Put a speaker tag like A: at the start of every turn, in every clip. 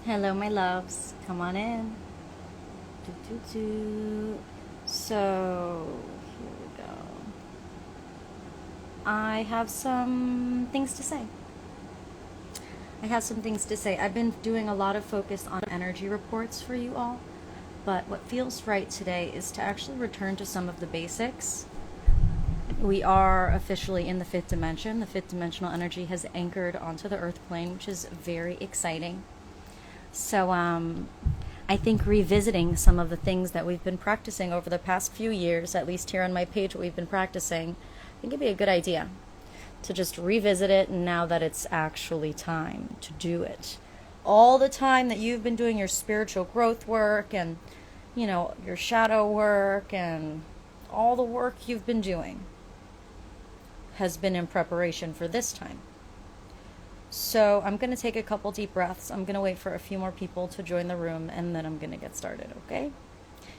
A: Hello, my loves. Come on in. Do, do, do. So, here we go. I have some things to say. I've been doing a lot of focus on energy reports for you all, but what feels right today is to actually return to some of the basics. We are officially in the fifth dimension. The fifth dimensional energy has anchored onto the earth plane, which is very exciting. So, I think revisiting some of the things that we've been practicing over the past few years, at least here on my page, what we've been practicing, I think it'd be a good idea to just revisit it now that it's actually time to do it. All the time that you've been doing your spiritual growth work and, your shadow work and all the work you've been doing has been in preparation for this time. So I'm going to take a couple deep breaths. I'm going to wait for a few more people to join the room, and then I'm going to get started, okay?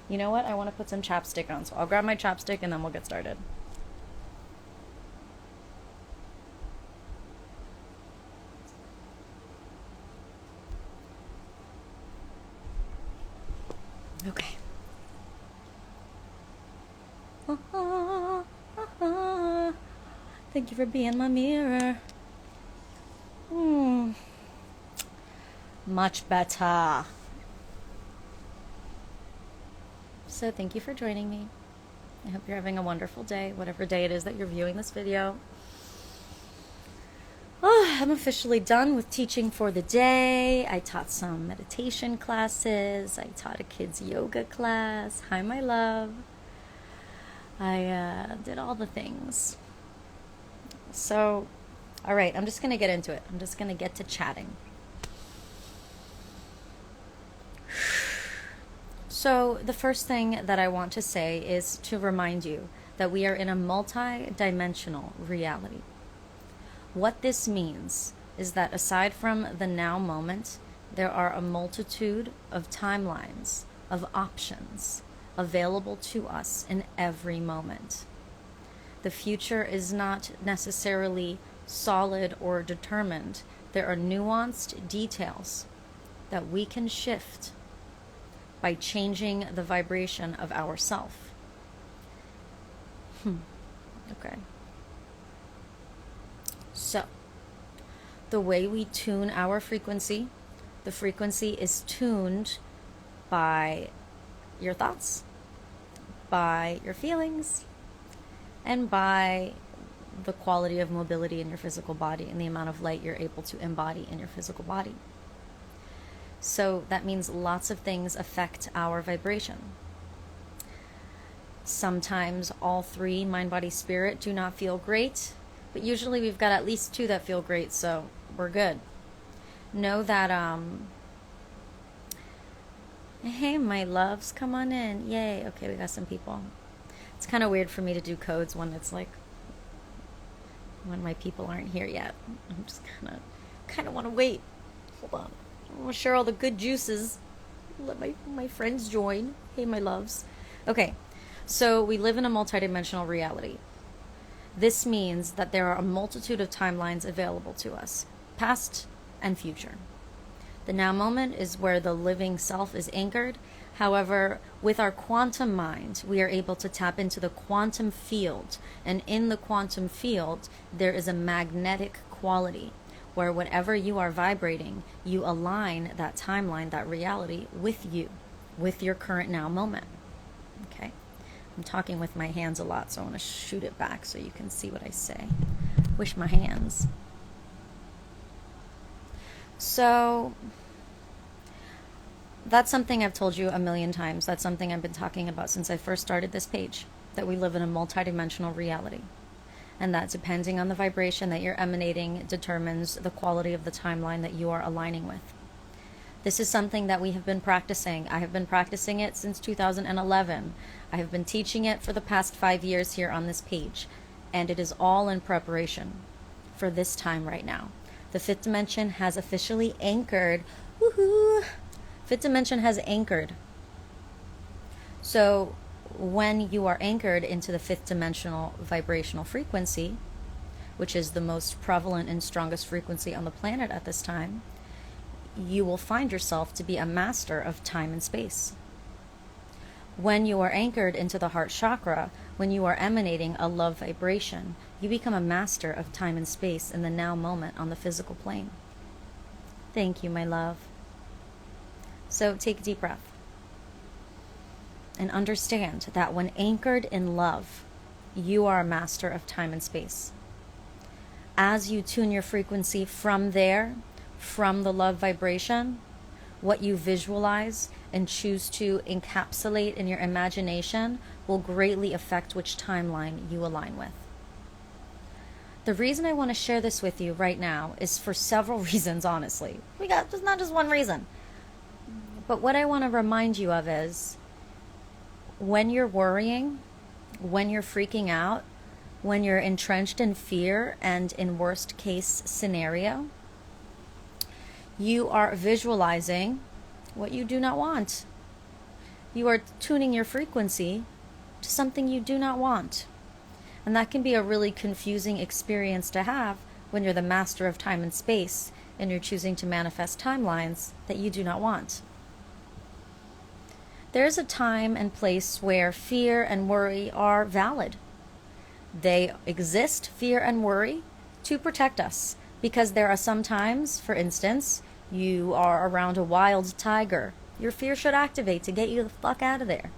A: You know what? I want to put some chapstick on, so I'll grab my chapstick and then we'll get started. Okay. Thank you for being my mirror. Much better. So thank you for joining me. I hope you're having a wonderful day, whatever day it is that you're viewing this video. I'm officially done with teaching for the day. I taught some meditation classes. I taught a kids yoga class. Hi, my love. I did all the things. So, all right, I'm just going to get into it. I'm just going to get to chatting. So the first thing that I want to say is to remind you that we are in a multi-dimensional reality. What this means is that aside from the now moment, there are a multitude of timelines, of options available to us in every moment. The future is not necessarily solid or determined. There are nuanced details that we can shift by changing the vibration of ourself. Okay. So, the way we tune our frequency, the frequency is tuned by your thoughts, by your feelings, and by the quality of mobility in your physical body and the amount of light you're able to embody in your physical body. So that means lots of things affect our vibration. Sometimes all three, mind, body, spirit, do not feel great, but usually we've got at least two that feel great, so we're good. Know that, hey, my loves, come on in. Yay. Okay, we got some people. It's kind of weird for me to do codes when it's like, when my people aren't here yet. I'm just kind of want to wait. Hold on. I want to share all the good juices. Let my friends join. Hey, my loves. Okay, so we live in a multidimensional reality. This means that there are a multitude of timelines available to us, past and future. The now moment is where the living self is anchored. However, with our quantum mind, we are able to tap into the quantum field. And in the quantum field, there is a magnetic quality where whatever you are vibrating, you align that timeline, that reality with you, with your current now moment. Okay? I'm talking with my hands a lot, so I want to shoot it back so you can see what I say. Wish my hands. So that's something I've told you a million times. That's something I've been talking about since I first started this page, that we live in a multidimensional reality. And that depending on the vibration that you're emanating determines the quality of the timeline that you are aligning with. This is something that we have been practicing. I have been practicing it since 2011. I have been teaching it for the past 5 years here on this page. And it is all in preparation for this time right now. The fifth dimension has officially anchored. Woohoo! Fifth dimension has anchored. So when you are anchored into the fifth dimensional vibrational frequency, which is the most prevalent and strongest frequency on the planet at this time, you will find yourself to be a master of time and space. When you are anchored into the heart chakra, when you are emanating a love vibration, you become a master of time and space in the now moment on the physical plane. Thank you, my love. So take a deep breath and understand that when anchored in love, you are a master of time and space. As you tune your frequency from there, from the love vibration, what you visualize and choose to encapsulate in your imagination will greatly affect which timeline you align with. The reason I want to share this with you right now is for several reasons, honestly. There's not just one reason. But what I want to remind you of is, when you're worrying, when you're freaking out, when you're entrenched in fear and in worst case scenario, you are visualizing what you do not want. You are tuning your frequency to something you do not want. And that can be a really confusing experience to have when you're the master of time and space and you're choosing to manifest timelines that you do not want. There's a time and place where fear and worry are valid. They exist, fear and worry, to protect us. Because there are some times, for instance, you are around a wild tiger. Your fear should activate to get you the fuck out of there.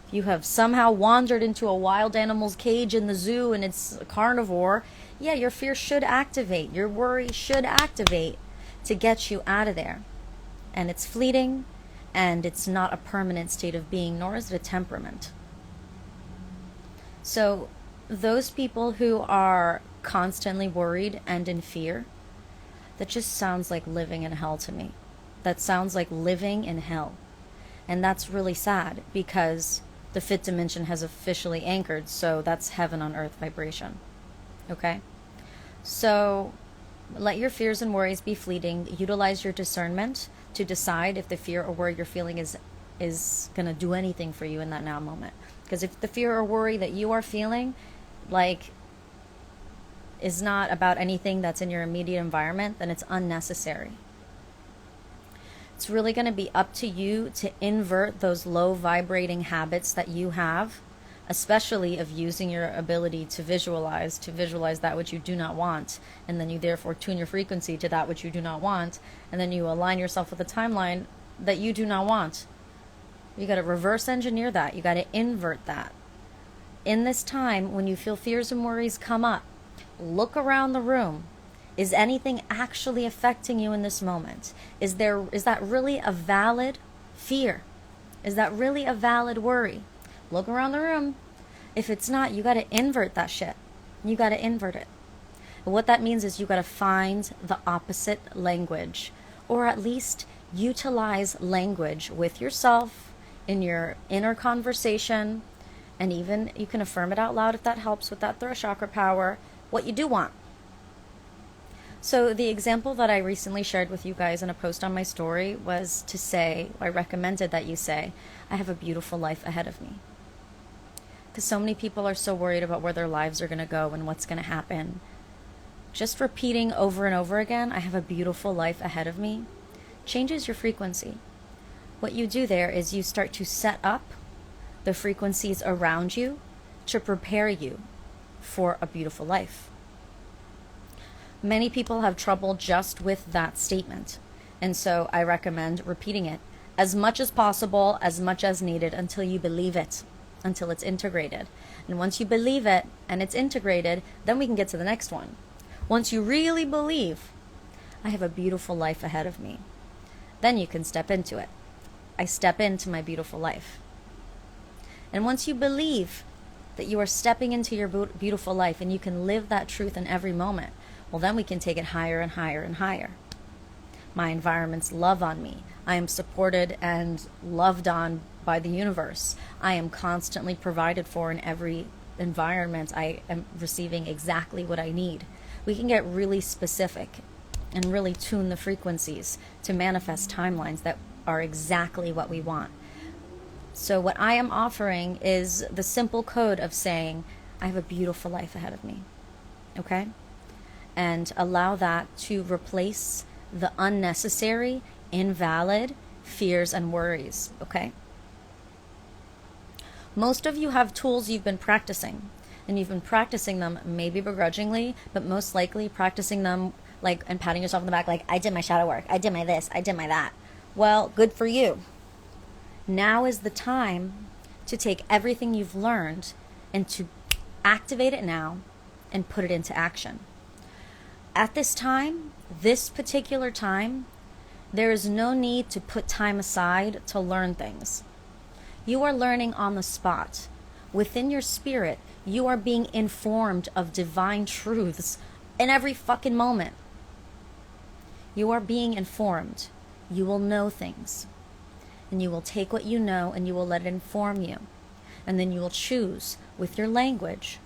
A: If you have somehow wandered into a wild animal's cage in the zoo and it's a carnivore, yeah, your fear should activate. Your worry should activate to get you out of there. And it's fleeting, and it's not a permanent state of being, nor is it a temperament. So those people who are constantly worried and in fear, that just sounds like living in hell to me. That sounds like living in hell. And that's really sad, because the fifth dimension has officially anchored, so that's heaven on earth vibration. Okay? So let your fears and worries be fleeting. Utilize your discernment to decide if the fear or worry you're feeling is going to do anything for you in that now moment. Because if the fear or worry that you are feeling is not about anything that's in your immediate environment, then it's unnecessary. It's really going to be up to you to invert those low vibrating habits that you have, especially of using your ability to visualize that which you do not want, and then you therefore tune your frequency to that which you do not want, and then you align yourself with a timeline that you do not want. You got to reverse engineer that. You got to invert that. In this time, when you feel fears and worries come up, look around the room. Is anything actually affecting you in this moment? Is that really a valid fear? Is that really a valid worry? Look around the room. If it's not, you got to invert that shit. You got to invert it. And what that means is you got to find the opposite language, or at least utilize language with yourself in your inner conversation, and even you can affirm it out loud if that helps with that throat chakra power, what you do want. So the example that I recently shared with you guys in a post on my story was to say, I recommended that you say, I have a beautiful life ahead of me. Because so many people are so worried about where their lives are going to go and what's going to happen. Just repeating over and over again, I have a beautiful life ahead of me, changes your frequency. What you do there is you start to set up the frequencies around you to prepare you for a beautiful life. Many people have trouble just with that statement, and so I recommend repeating it as much as possible, as much as needed, until you believe it, until it's integrated. And once you believe it and it's integrated, then we can get to the next one. Once you really believe, I have a beautiful life ahead of me, then you can step into it. I step into my beautiful life. And once you believe that you are stepping into your beautiful life and you can live that truth in every moment, well, then we can take it higher and higher and higher. My environments love on me. I am supported and loved on by the universe. I am constantly provided for in every environment. I am receiving exactly what I need. We can get really specific and really tune the frequencies to manifest timelines that are exactly what we want. So what I am offering is the simple code of saying, I have a beautiful life ahead of me. Okay? And allow that to replace the unnecessary, invalid fears and worries, okay? Most of you have tools you've been practicing, and you've been practicing them maybe begrudgingly, but most likely practicing them like and patting yourself on the back like, I did my shadow work, I did my this, I did my that. Well, good for you. Now is the time to take everything you've learned and to activate it now and put it into action. At this time, this particular time, there is no need to put time aside to learn things. You are learning on the spot. Within your spirit, you are being informed of divine truths in every fucking moment. You are being informed. You will know things. And you will take what you know and you will let it inform you. And then you will choose with your language.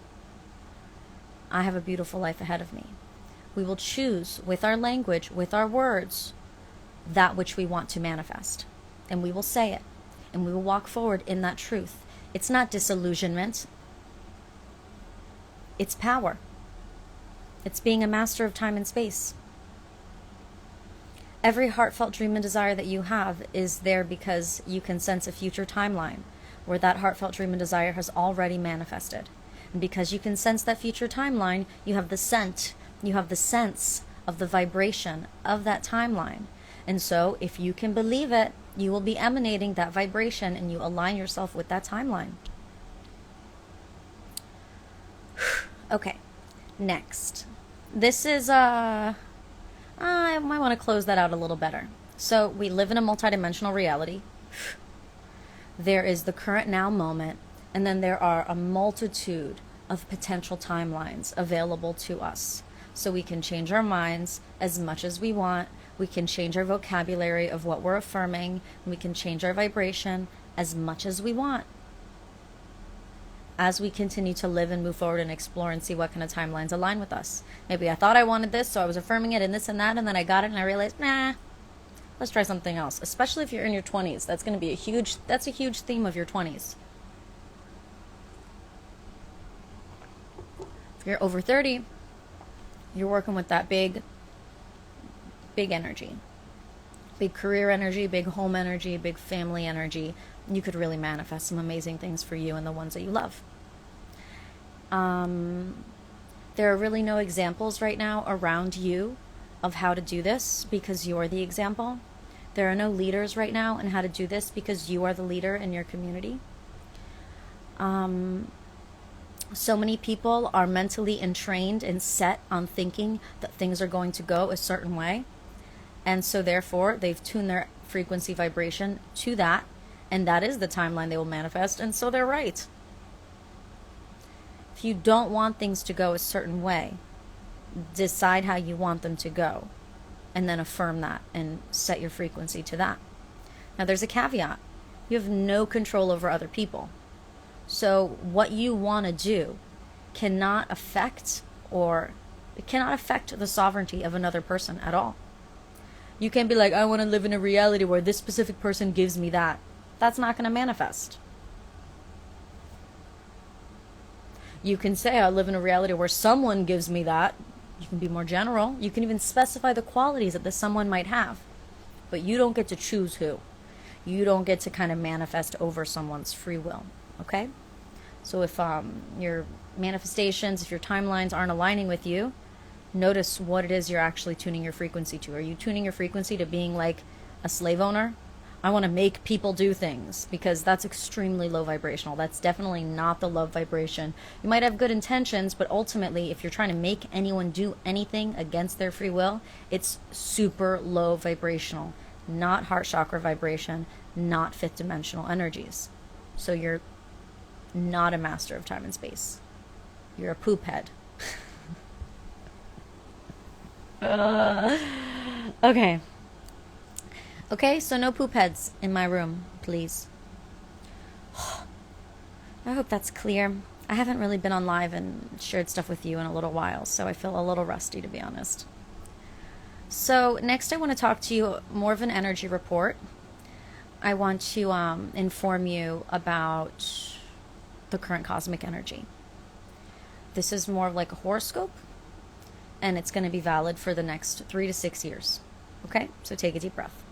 A: I have a beautiful life ahead of me. We will choose with our language, with our words, that which we want to manifest. And we will say it. And we will walk forward in that truth. It's not disillusionment. It's power. It's being a master of time and space. Every heartfelt dream and desire that you have is there because you can sense a future timeline where that heartfelt dream and desire has already manifested. And because you can sense that future timeline, you have the sense of the vibration of that timeline. And so if you can believe it, you will be emanating that vibration and you align yourself with that timeline. Okay, next. This is, I might want to close that out a little better. So we live in a multidimensional reality. There is the current now moment, and then there are a multitude of potential timelines available to us. So we can change our minds as much as we want. We can change our vocabulary of what we're affirming. We can change our vibration as much as we want. As we continue to live and move forward and explore and see what kind of timelines align with us. Maybe I thought I wanted this, so I was affirming it and this and that, and then I got it and I realized, nah, let's try something else. Especially if you're in your 20s. That's going to be a huge theme of your 20s. If you're over 30, you're working with that big energy. Big career energy, big home energy, big family energy. You could really manifest some amazing things for you and the ones that you love. There are really no examples right now around you of how to do this because you're the example. There are no leaders right now in how to do this because you are the leader in your community. So many people are mentally entrained and set on thinking that things are going to go a certain way. And so therefore, they've tuned their frequency vibration to that. And that is the timeline they will manifest. And so they're right. If you don't want things to go a certain way, decide how you want them to go. And then affirm that and set your frequency to that. Now there's a caveat. You have no control over other people. So what you want to do cannot affect the sovereignty of another person at all. You can't be like, I want to live in a reality where this specific person gives me that. That's not going to manifest. You can say, I live in a reality where someone gives me that. You can be more general. You can even specify the qualities that the someone might have. But you don't get to choose who. You don't get to kind of manifest over someone's free will. Okay? So if your manifestations, if your timelines aren't aligning with you, notice what it is you're actually tuning your frequency to. Are you tuning your frequency to being like a slave owner? I want to make people do things, because that's extremely low vibrational. That's definitely not the love vibration. You might have good intentions, but ultimately, if you're trying to make anyone do anything against their free will, it's super low vibrational, not heart chakra vibration, not fifth dimensional energies. So you're not a master of time and space. You're a poop head. Okay. Okay, so no poop heads in my room, please. I hope that's clear. I haven't really been on live and shared stuff with you in a little while, so I feel a little rusty, to be honest. So next I want to talk to you more of an energy report. I want to inform you about the current cosmic energy. This is more of like a horoscope, and it's going to be valid for the next 3 to 6 years. Okay, so take a deep breath.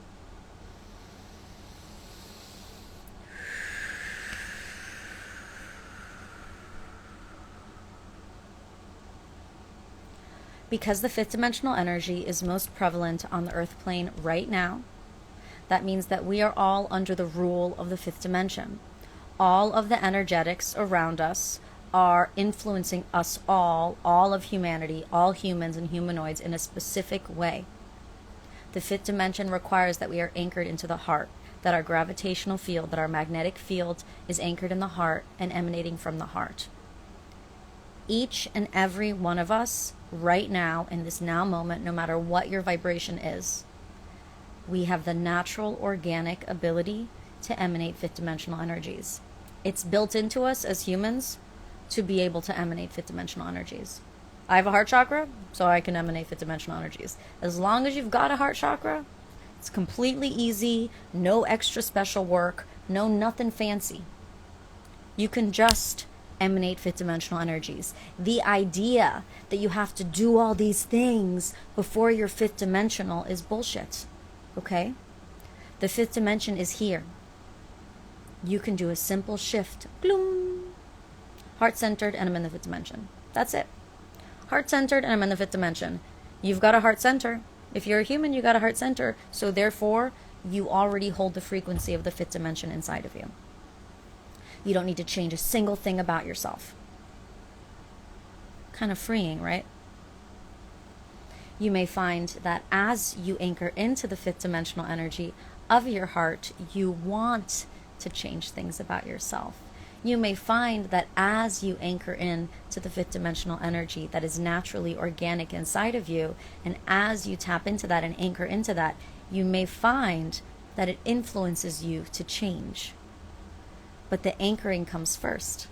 A: Because the fifth dimensional energy is most prevalent on the earth plane right now, that means that we are all under the rule of the fifth dimension. All of the energetics around us are influencing us all of humanity, all humans and humanoids in a specific way. The fifth dimension requires that we are anchored into the heart, that our gravitational field, that our magnetic field is anchored in the heart and emanating from the heart. Each and every one of us right now, in this now moment, no matter what your vibration is, we have the natural organic ability to emanate fifth dimensional energies. It's built into us as humans to be able to emanate fifth dimensional energies. I have a heart chakra, so I can emanate fifth dimensional energies. As long as you've got a heart chakra, it's completely easy, no extra special work, no nothing fancy. You can just emanate fifth dimensional energies. The idea that you have to do all these things before you're fifth dimensional is bullshit. Okay? The fifth dimension is here. You can do a simple shift. Bloom. Heart-centered, and I'm in the fifth dimension. That's it. Heart-centered, and I'm in the fifth dimension. You've got a heart center. If you're a human, you got a heart center. So therefore, you already hold the frequency of the fifth dimension inside of you. You don't need to change a single thing about yourself. Kind of freeing, right? You may find that as you anchor into the fifth dimensional energy of your heart, you want to change things about yourself. You may find that as you anchor in to the fifth dimensional energy that is naturally organic inside of you, and as you tap into that and anchor into that, you may find that it influences you to change. But the anchoring comes first.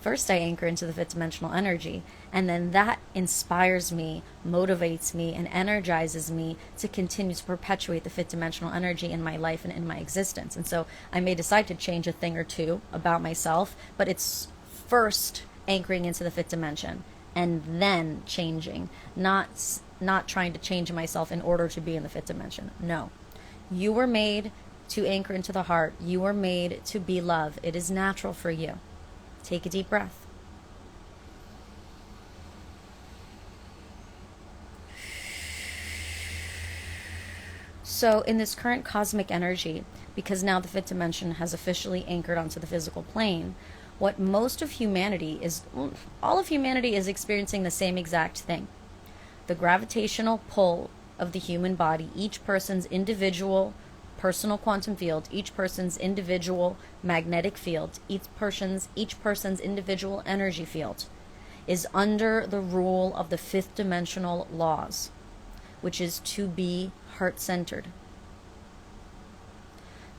A: First, I anchor into the fifth dimensional energy, and then that inspires me, motivates me, and energizes me to continue to perpetuate the fifth dimensional energy in my life and in my existence. And so I may decide to change a thing or two about myself, but it's first anchoring into the fifth dimension and then changing, not trying to change myself in order to be in the fifth dimension. No. You were made to anchor into the heart. You were made to be love. It is natural for you. Take a deep breath. So in this current cosmic energy, because now the fifth dimension has officially anchored onto the physical plane, what most of humanity is, all of humanity is experiencing the same exact thing. The gravitational pull of the human body, each person's individual personal quantum field, each person's individual magnetic field, each person's individual energy field is under the rule of the fifth dimensional laws, which is to be heart-centered.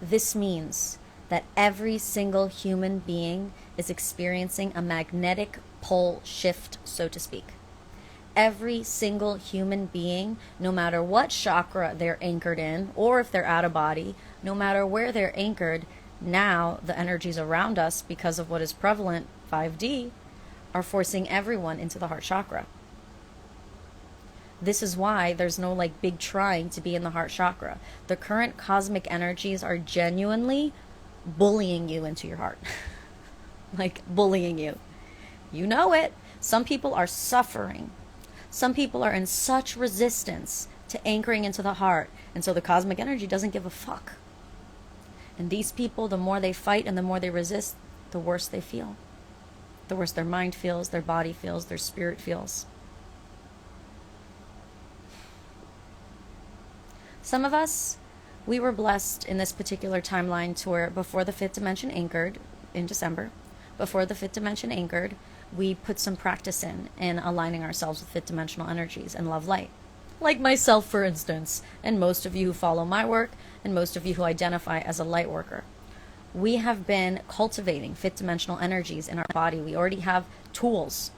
A: This means that every single human being is experiencing a magnetic pole shift, so to speak. Every single human being, no matter what chakra they're anchored in, or if they're out of body, no matter where they're anchored, now the energies around us, because of what is prevalent, 5D, are forcing everyone into the heart chakra. This is why there's no big trying to be in the heart chakra. The current cosmic energies are genuinely bullying you into your heart. Bullying you. You know it. Some people are suffering. Some people are in such resistance to anchoring into the heart, and so the cosmic energy doesn't give a fuck. And these people, the more they fight and the more they resist, the worse they feel. The worse their mind feels, their body feels, their spirit feels. Some of us, we were blessed in this particular timeline to where before the fifth dimension anchored in December, before the fifth dimension anchored, we put some practice in aligning ourselves with fifth dimensional energies and love light. Like myself, for instance, and most of you who follow my work, and most of you who identify as a light worker. We have been cultivating fifth dimensional energies in our body. We already have tools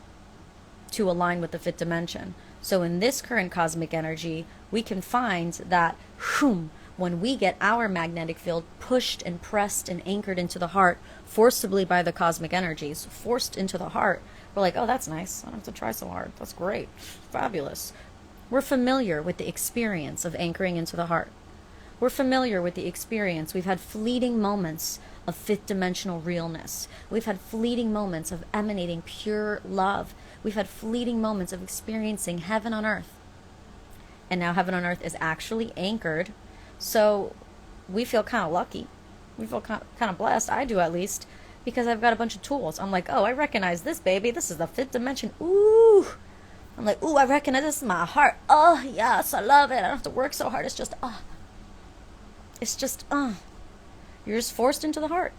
A: to align with the fifth dimension. So in this current cosmic energy, we can find that when we get our magnetic field pushed and pressed and anchored into the heart forcibly by the cosmic energies, forced into the heart, we're like, oh, that's nice. I don't have to try so hard. That's great. Fabulous. We're familiar with the experience of anchoring into the heart. We're familiar with the experience. We've had fleeting moments of fifth dimensional realness. We've had fleeting moments of emanating pure love. We've had fleeting moments of experiencing heaven on earth. And now heaven on earth is actually anchored. So we feel kind of lucky. We feel kind of blessed. I do, at least, because I've got a bunch of tools. I'm like, oh, I recognize this, baby. This is the fifth dimension. Ooh. I'm like, ooh, I recognize this is my heart. Oh, yes, I love it. I don't have to work so hard. It's just, You're just forced into the heart.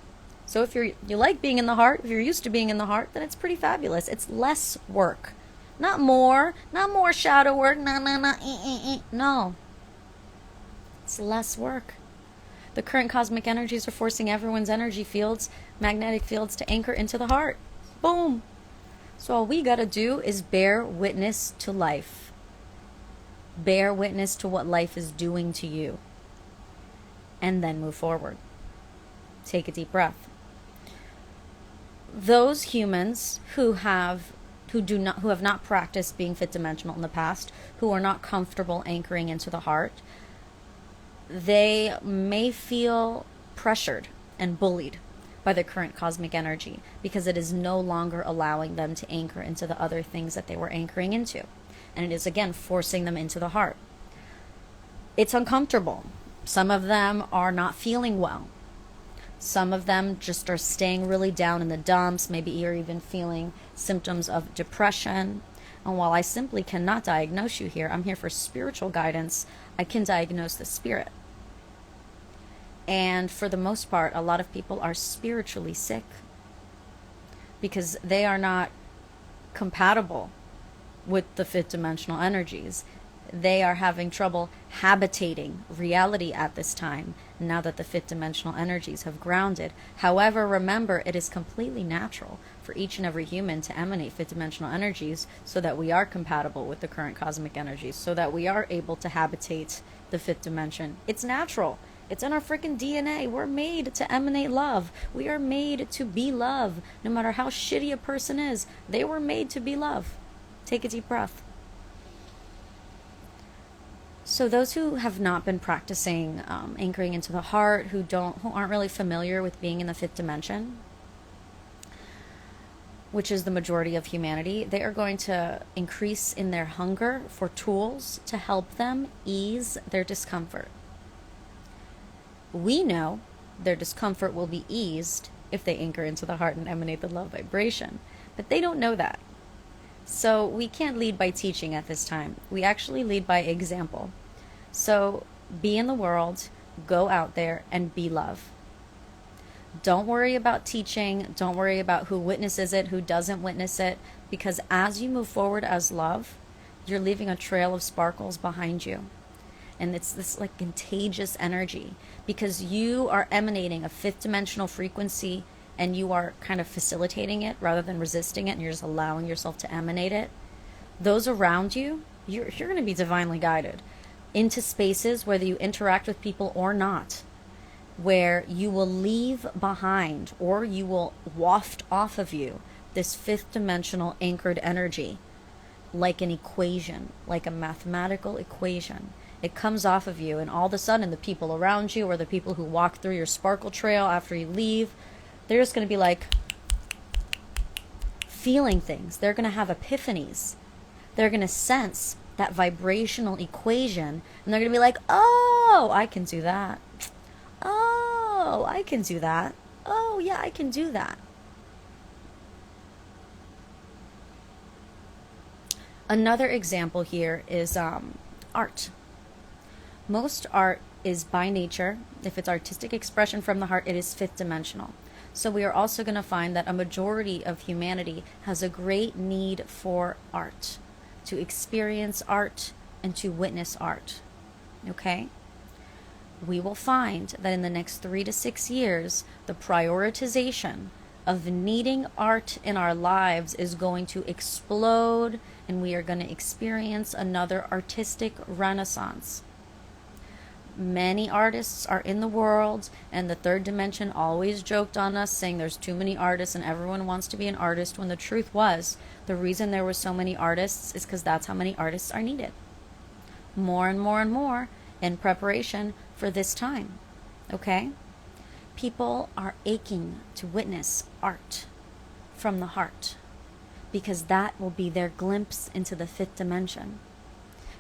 A: So if you like being in the heart, if you're used to being in the heart, then it's pretty fabulous. It's less work. Not more shadow work. No. It's less work. The current cosmic energies are forcing everyone's energy fields, magnetic fields, to anchor into the heart. Boom. So all we gotta do is bear witness to life. Bear witness to what life is doing to you. And then move forward. Take a deep breath. Those humans who have not practiced being fifth dimensional in the past, who are not comfortable anchoring into the heart, they may feel pressured and bullied by the current cosmic energy because it is no longer allowing them to anchor into the other things that they were anchoring into. And it is, again, forcing them into the heart. It's uncomfortable. Some of them are not feeling well. Some of them just are staying really down in the dumps. Maybe you're even feeling symptoms of depression. And while I simply cannot diagnose you here, I'm here for spiritual guidance, I can diagnose the spirit. And for the most part, a lot of people are spiritually sick because they are not compatible with the fifth dimensional energies. They are having trouble habitating reality at this time, now that the fifth dimensional energies have grounded. However, remember, it is completely natural for each and every human to emanate fifth dimensional energies so that we are compatible with the current cosmic energies, so that we are able to habitate the fifth dimension. It's natural. It's in our freaking DNA. We're made to emanate love. We are made to be love. No matter how shitty a person is, they were made to be love. Take a deep breath. So those who have not been practicing anchoring into the heart, who aren't really familiar with being in the fifth dimension, which is the majority of humanity, they are going to increase in their hunger for tools to help them ease their discomfort. We know their discomfort will be eased if they anchor into the heart and emanate the love vibration, but they don't know that. So we can't lead by teaching at this time. We actually lead by example. So be in the world, go out there and be love. Don't worry about teaching. Don't worry about who witnesses it, who doesn't witness it, because as you move forward as love, you're leaving a trail of sparkles behind you. And it's this like contagious energy because you are emanating a fifth dimensional frequency and you are kind of facilitating it rather than resisting it, and you're just allowing yourself to emanate it. Those around you, you're going to be divinely guided into spaces, whether you interact with people or not, where you will leave behind or you will waft off of you this fifth dimensional anchored energy like an equation, like a mathematical equation. It comes off of you, and all of a sudden the people around you or the people who walk through your sparkle trail after you leave, they're just going to be like feeling things. They're going to have epiphanies. They're going to sense that vibrational equation, and they're going to be like, oh, I can do that. Oh, I can do that. Oh, yeah, I can do that. Another example here is art. Most art is by nature, if it's artistic expression from the heart, it is fifth dimensional. So we are also going to find that a majority of humanity has a great need for art, to experience art and to witness art. Okay? We will find that in the next 3 to 6 years, the prioritization of needing art in our lives is going to explode, and we are going to experience another artistic renaissance. Many artists are in the world, and the third dimension always joked on us, saying there's too many artists and everyone wants to be an artist, when the truth was, the reason there were so many artists is because that's how many artists are needed. more and more and more in preparation for this time. Okay? People are aching to witness art from the heart, because that will be their glimpse into the fifth dimension.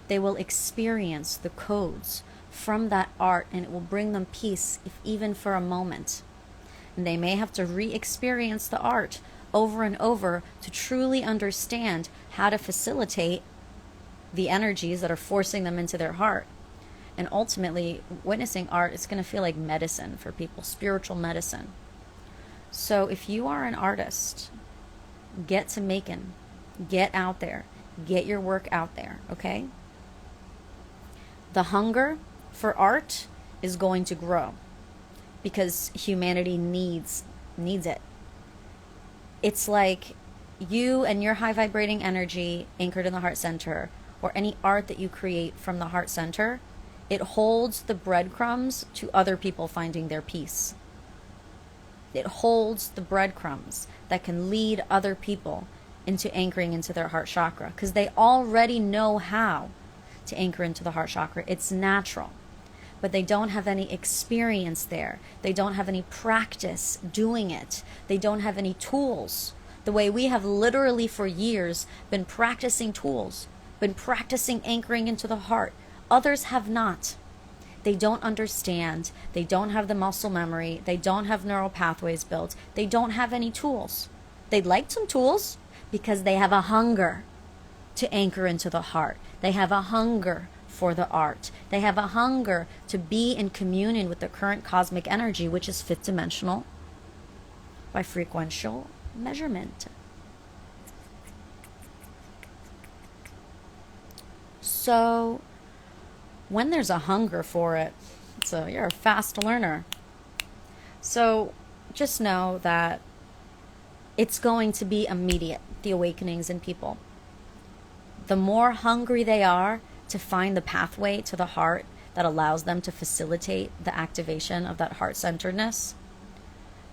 A: They will experience the codes from that art, and it will bring them peace, if even for a moment. And they may have to re-experience the art over and over to truly understand how to facilitate the energies that are forcing them into their heart. And ultimately, witnessing art is going to feel like medicine for people, spiritual medicine. So if you are an artist, get to making, get out there, get your work out there, okay? The hunger for art is going to grow because humanity needs it. It's like you and your high vibrating energy anchored in the heart center, or any art that you create from the heart center, it holds the breadcrumbs to other people finding their peace. It holds the breadcrumbs that can lead other people into anchoring into their heart chakra, because they already know how to anchor into the heart chakra. It's natural. But they don't have any experience there. They don't have any practice doing it. They don't have any tools. The way we have literally for years been practicing tools, been practicing anchoring into the heart. Others have not. They don't understand. They don't have the muscle memory. They don't have neural pathways built. They don't have any tools. They'd like some tools because they have a hunger to anchor into the heart. They have a hunger for the art. They have a hunger to be in communion with the current cosmic energy, which is fifth dimensional by frequential measurement. So when there's a hunger for it, so you're a fast learner. So just know that it's going to be immediate, the awakenings in people. The more hungry they are to find the pathway to the heart that allows them to facilitate the activation of that heart-centeredness,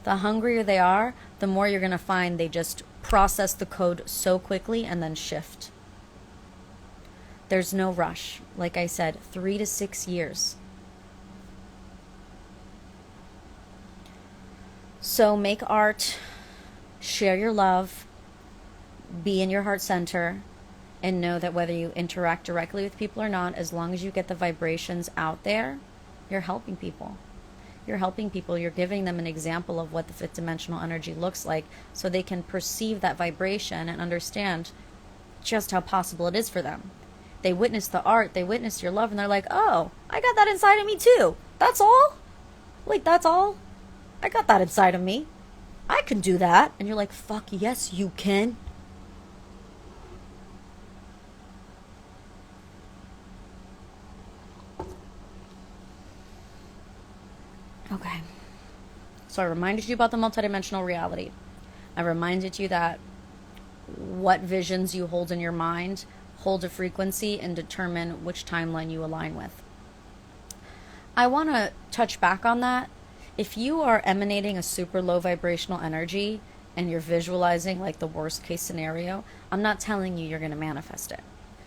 A: the hungrier they are, the more you're going to find they just process the code so quickly and then shift. There's no rush. Like I said, 3 to 6 years. So make art, share your love, be in your heart center, and know that whether you interact directly with people or not, as long as you get the vibrations out there, you're helping people. You're helping people. You're giving them an example of what the fifth dimensional energy looks like, so they can perceive that vibration and understand just how possible it is for them. They witness the art, they witness your love, and they're like, oh, I got that inside of me too. That's all? Like, that's all? I got that inside of me. I can do that. And you're like, fuck yes, you can. Okay. So I reminded you about the multidimensional reality. I reminded you that what visions you hold in your mind hold a frequency and determine which timeline you align with. I want to touch back on that. If you are emanating a super low vibrational energy and you're visualizing like the worst case scenario, I'm not telling you you're going to manifest it.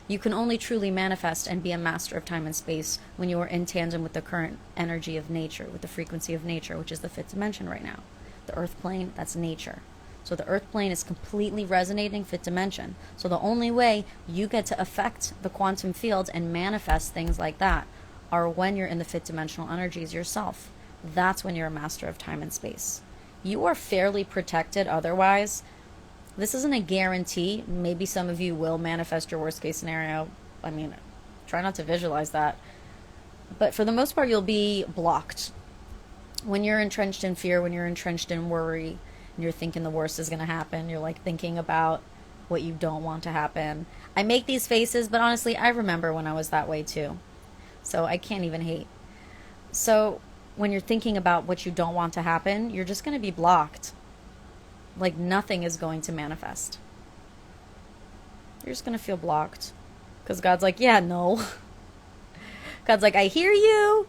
A: You can only truly manifest and be a master of time and space when you are in tandem with the current energy of nature, with the frequency of nature, which is the fifth dimension right now. The earth plane, that's nature. So the earth plane is completely resonating fifth dimension. So the only way you get to affect the quantum field and manifest things like that are when you're in the fifth dimensional energies yourself. That's when you're a master of time and space. You are fairly protected otherwise. This isn't a guarantee. Maybe some of you will manifest your worst case scenario. I mean, try not to visualize that. But for the most part, you'll be blocked. When you're entrenched in fear, when you're entrenched in worry, and you're thinking the worst is going to happen, you're like thinking about what you don't want to happen. I make these faces, but honestly, I remember when I was that way too. So I can't even hate. So when you're thinking about what you don't want to happen, you're just going to be blocked. Like nothing is going to manifest. You're just going to feel blocked. Because God's like, yeah, no. God's like, I hear you.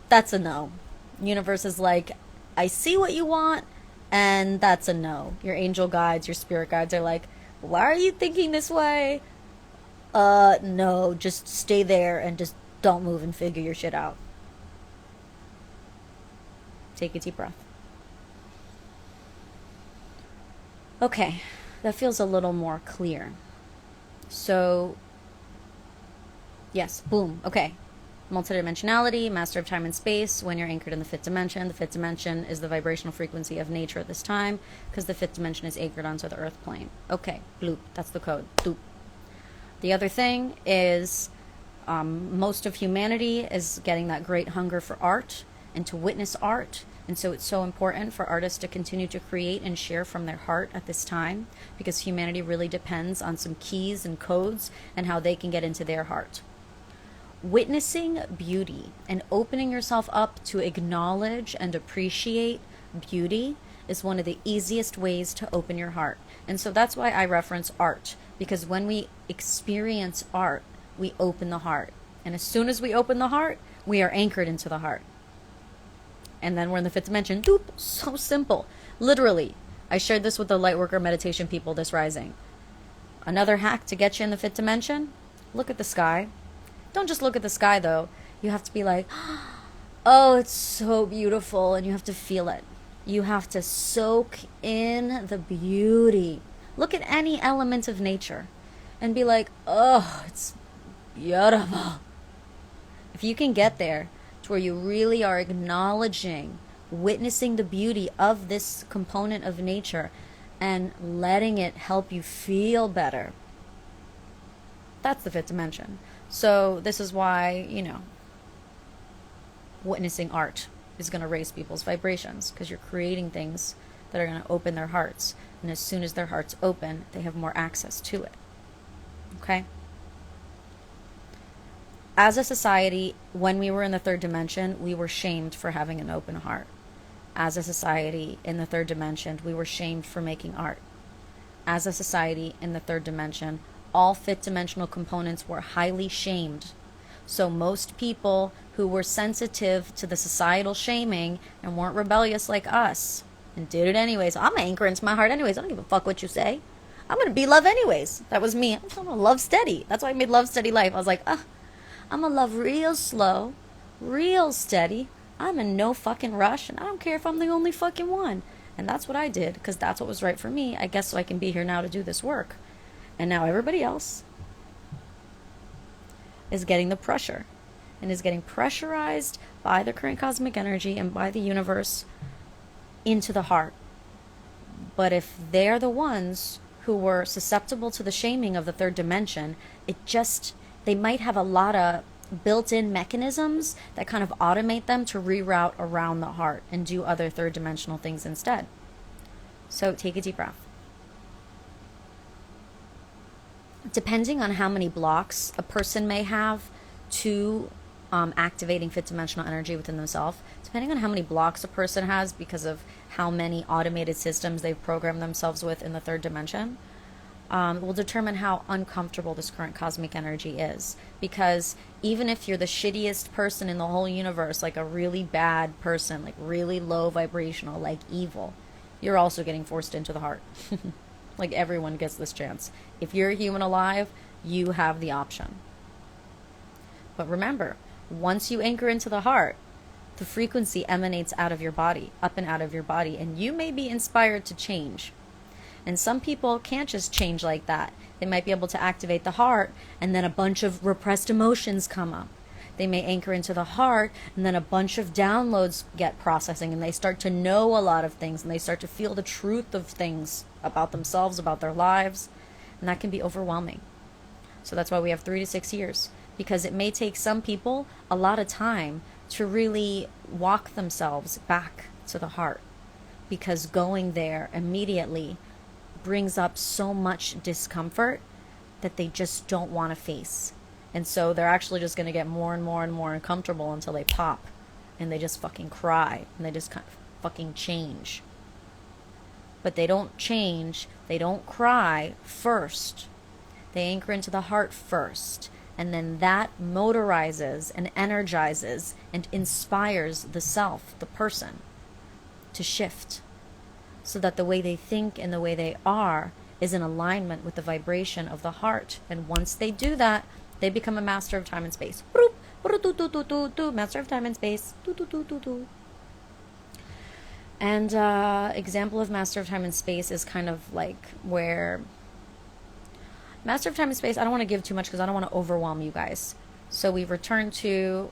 A: That's a no. Universe is like, I see what you want. And that's a no. Your angel guides, your spirit guides are like, why are you thinking this way? no, just stay there and just don't move and figure your shit out. Take a deep breath. Okay, that feels a little more clear. So, yes, boom, okay. Multidimensionality, master of time and space, when you're anchored in the fifth dimension. The fifth dimension is the vibrational frequency of nature at this time, because the fifth dimension is anchored onto the earth plane. Okay, bloop, that's the code, bloop. The other thing is most of humanity is getting that great hunger for art and to witness art. And so it's so important for artists to continue to create and share from their heart at this time, because humanity really depends on some keys and codes and how they can get into their heart. Witnessing beauty and opening yourself up to acknowledge and appreciate beauty is one of the easiest ways to open your heart. And so that's why I reference art, because when we experience art, we open the heart. And as soon as we open the heart, we are anchored into the heart. And then we're in the fifth dimension. Doop, so simple. Literally, I shared this with the Lightworker meditation people this rising. Another hack to get you in the fifth dimension, look at the sky. Don't just look at the sky though. You have to be like, oh, it's so beautiful, and you have to feel it. You have to soak in the beauty. Look at any element of nature and be like, oh, it's beautiful. If you can get there to where you really are acknowledging, witnessing the beauty of this component of nature and letting it help you feel better, that's the fifth dimension. So this is why, witnessing art is going to raise people's vibrations, because you're creating things that are going to open their hearts. And as soon as their hearts open, they have more access to it. Okay? As a society, when we were in the third dimension, we were shamed for having an open heart. As a society in the third dimension, we were shamed for making art. As a society in the third dimension, all fifth dimensional components were highly shamed. So most people who were sensitive to the societal shaming and weren't rebellious like us and did it anyways. I'm anchoring into my heart anyways. I don't give a fuck what you say. I'm going to be love anyways. That was me. I'm going to love steady. That's why I made Love Steady Life. I was like, I'm going to love real slow, real steady. I'm in no fucking rush, and I don't care if I'm the only fucking one. And that's what I did, because that's what was right for me, I guess, so I can be here now to do this work. And now everybody else is getting the pressure and is getting pressurized by the current cosmic energy and by the universe into the heart. But if they're the ones who were susceptible to the shaming of the third dimension, they might have a lot of built-in mechanisms that kind of automate them to reroute around the heart and do other third dimensional things instead. So take a deep breath. Depending on how many blocks a person may have to activating fifth dimensional energy within themselves, depending on how many blocks a person has because of how many automated systems they've programmed themselves with in the third dimension, will determine how uncomfortable this current cosmic energy is. Because even if you're the shittiest person in the whole universe, like a really bad person, like really low vibrational, like evil, you're also getting forced into the heart. Like everyone gets this chance. If you're a human alive, you have the option. But remember, once you anchor into the heart, the frequency emanates out of your body, up and out of your body, and you may be inspired to change. And some people can't just change like that. They might be able to activate the heart, and then a bunch of repressed emotions come up. They may anchor into the heart, and then a bunch of downloads get processing, and they start to know a lot of things, and they start to feel the truth of things about themselves, about their lives, and that can be overwhelming. So that's why we have 3 to 6 years, because it may take some people a lot of time to really walk themselves back to the heart, because going there immediately brings up so much discomfort that they just don't want to face. And so they're actually just going to get more and more and more uncomfortable until they pop and they just fucking cry and they just kind of fucking change. But they don't change, they don't cry first. They anchor into the heart first. And then that motorizes and energizes and inspires the self, the person, to shift. So that the way they think and the way they are is in alignment with the vibration of the heart. And once they do that, they become a master of time and space. Master of time and space. And example of master of time and space is kind of like where master of time and space, I don't want to give too much because I don't want to overwhelm you guys. So we return to,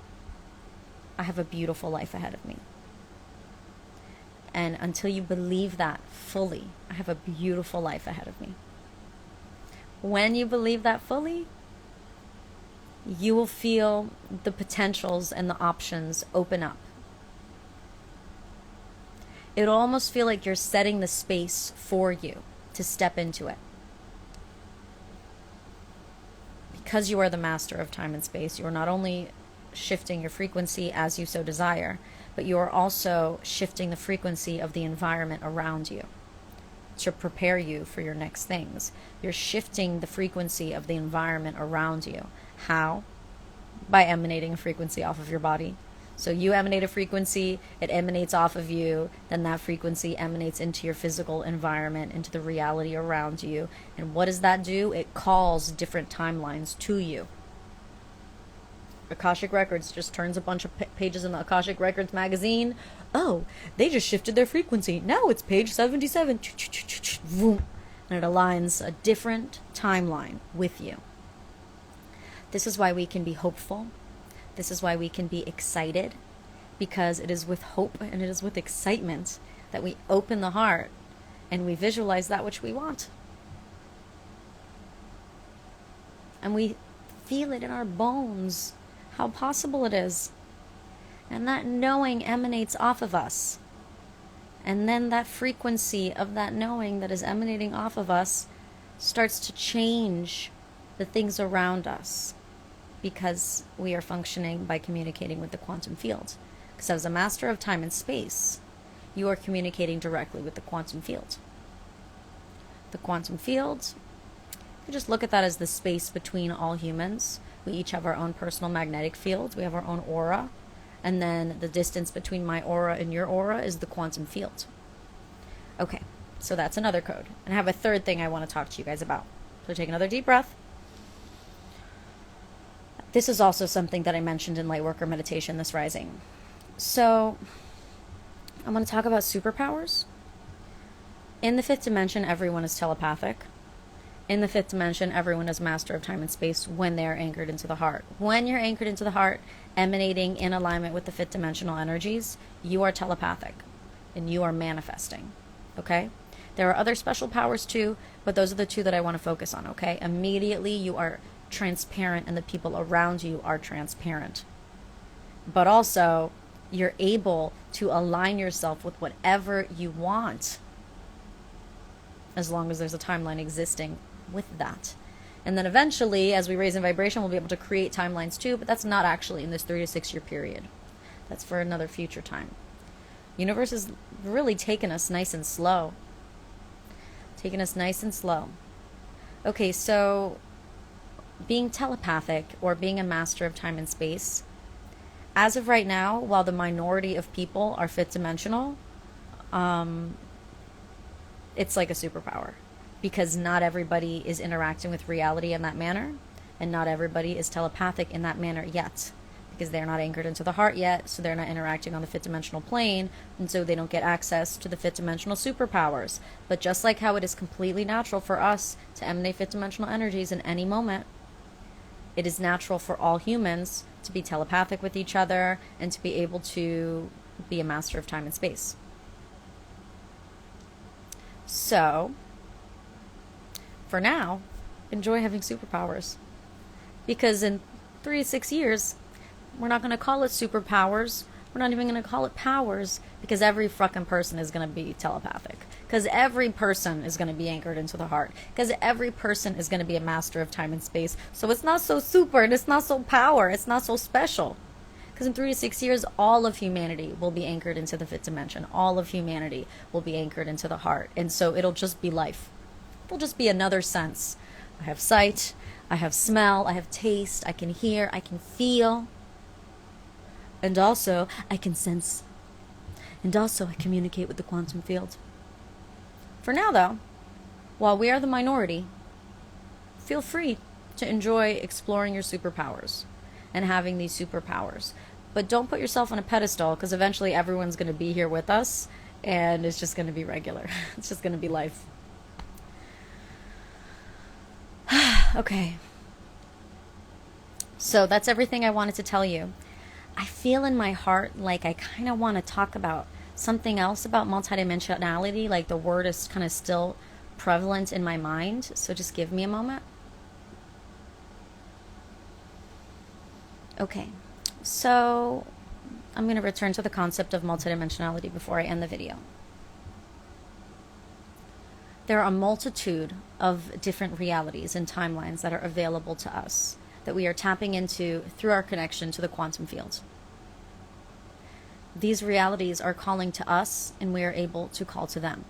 A: I have a beautiful life ahead of me. And until you believe that fully, I have a beautiful life ahead of me. When you believe that fully, you will feel the potentials and the options open up. It'll almost feel like you're setting the space for you to step into it. Because you are the master of time and space, you are not only shifting your frequency as you so desire, but you are also shifting the frequency of the environment around you to prepare you for your next things. You're shifting the frequency of the environment around you. How? By emanating a frequency off of your body. So you emanate a frequency, it emanates off of you, then that frequency emanates into your physical environment, into the reality around you. And what does that do? It calls different timelines to you. Akashic Records just turns a bunch of pages in the Akashic Records magazine. Oh, they just shifted their frequency. Now it's page 77. And it aligns a different timeline with you. This is why we can be hopeful. This is why we can be excited, because it is with hope and it is with excitement that we open the heart and we visualize that which we want. And we feel it in our bones, how possible it is. And that knowing emanates off of us. And then that frequency of that knowing that is emanating off of us starts to change the things around us, because we are functioning by communicating with the quantum field. Because as a master of time and space, you are communicating directly with the quantum field. The quantum field, you just look at that as the space between all humans. We each have our own personal magnetic field. We have our own aura. And then the distance between my aura and your aura is the quantum field. Okay, so that's another code. And I have a third thing I want to talk to you guys about. So take another deep breath. This is also something that I mentioned in Lightworker Meditation this rising. So I want to talk about superpowers. In the fifth dimension, everyone is telepathic. In the fifth dimension, everyone is master of time and space when they are anchored into the heart. When you're anchored into the heart, emanating in alignment with the fifth dimensional energies, you are telepathic and you are manifesting. Okay? There are other special powers too, but those are the two that I want to focus on. Okay? Immediately, you are transparent and the people around you are transparent. But also, you're able to align yourself with whatever you want, as long as there's a timeline existing with that. And then eventually, as we raise in vibration, we'll be able to create timelines too, but that's not actually in this 3 to 6 year period. That's for another future time. Universe is really taking us nice and slow. Taking us nice and slow. Okay, so being telepathic or being a master of time and space, as of right now, while the minority of people are fifth dimensional, it's like a superpower, because not everybody is interacting with reality in that manner, and not everybody is telepathic in that manner yet, because they're not anchored into the heart yet, so they're not interacting on the fifth dimensional plane, and so they don't get access to the fifth dimensional superpowers. But just like how it is completely natural for us to emanate fifth dimensional energies in any moment, it is natural for all humans to be telepathic with each other and to be able to be a master of time and space. So, for now, enjoy having superpowers. Because in 3 to 6 years, we're not going to call it superpowers. We're not even going to call it powers, because every fucking person is going to be telepathic. Because every person is going to be anchored into the heart. Because every person is going to be a master of time and space. So it's not so super, and it's not so power, it's not so special. Because in 3 to 6 years, all of humanity will be anchored into the fifth dimension. All of humanity will be anchored into the heart. And so it'll just be life. It'll just be another sense. I have sight, I have smell, I have taste, I can hear, I can feel. And also, I can sense. And also, I communicate with the quantum field. For now, though, while we are the minority, feel free to enjoy exploring your superpowers and having these superpowers. But don't put yourself on a pedestal, because eventually everyone's going to be here with us and it's just going to be regular. It's just going to be life. Okay. So that's everything I wanted to tell you. I feel in my heart like I kind of want to talk about something else about multidimensionality. Like the word is kind of still prevalent in my mind. So just give me a moment. Okay. So I'm going to return to the concept of multidimensionality before I end the video. There are a multitude of different realities and timelines that are available to us that we are tapping into through our connection to the quantum field. These realities are calling to us, and we are able to call to them.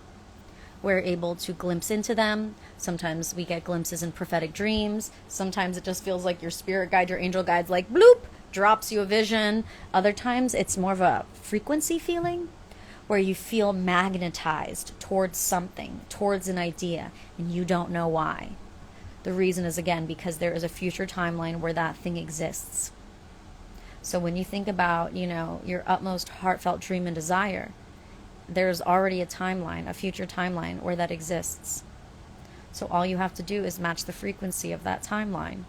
A: We're able to glimpse into them. Sometimes we get glimpses in prophetic dreams. Sometimes it just feels like your spirit guide, your angel guides, like bloop, drops you a vision. Other times it's more of a frequency feeling where you feel magnetized towards something, towards an idea, and you don't know why. The reason is, again, because there is a future timeline where that thing exists. So when you think about, your utmost heartfelt dream and desire, there's already a timeline, a future timeline where that exists. So all you have to do is match the frequency of that timeline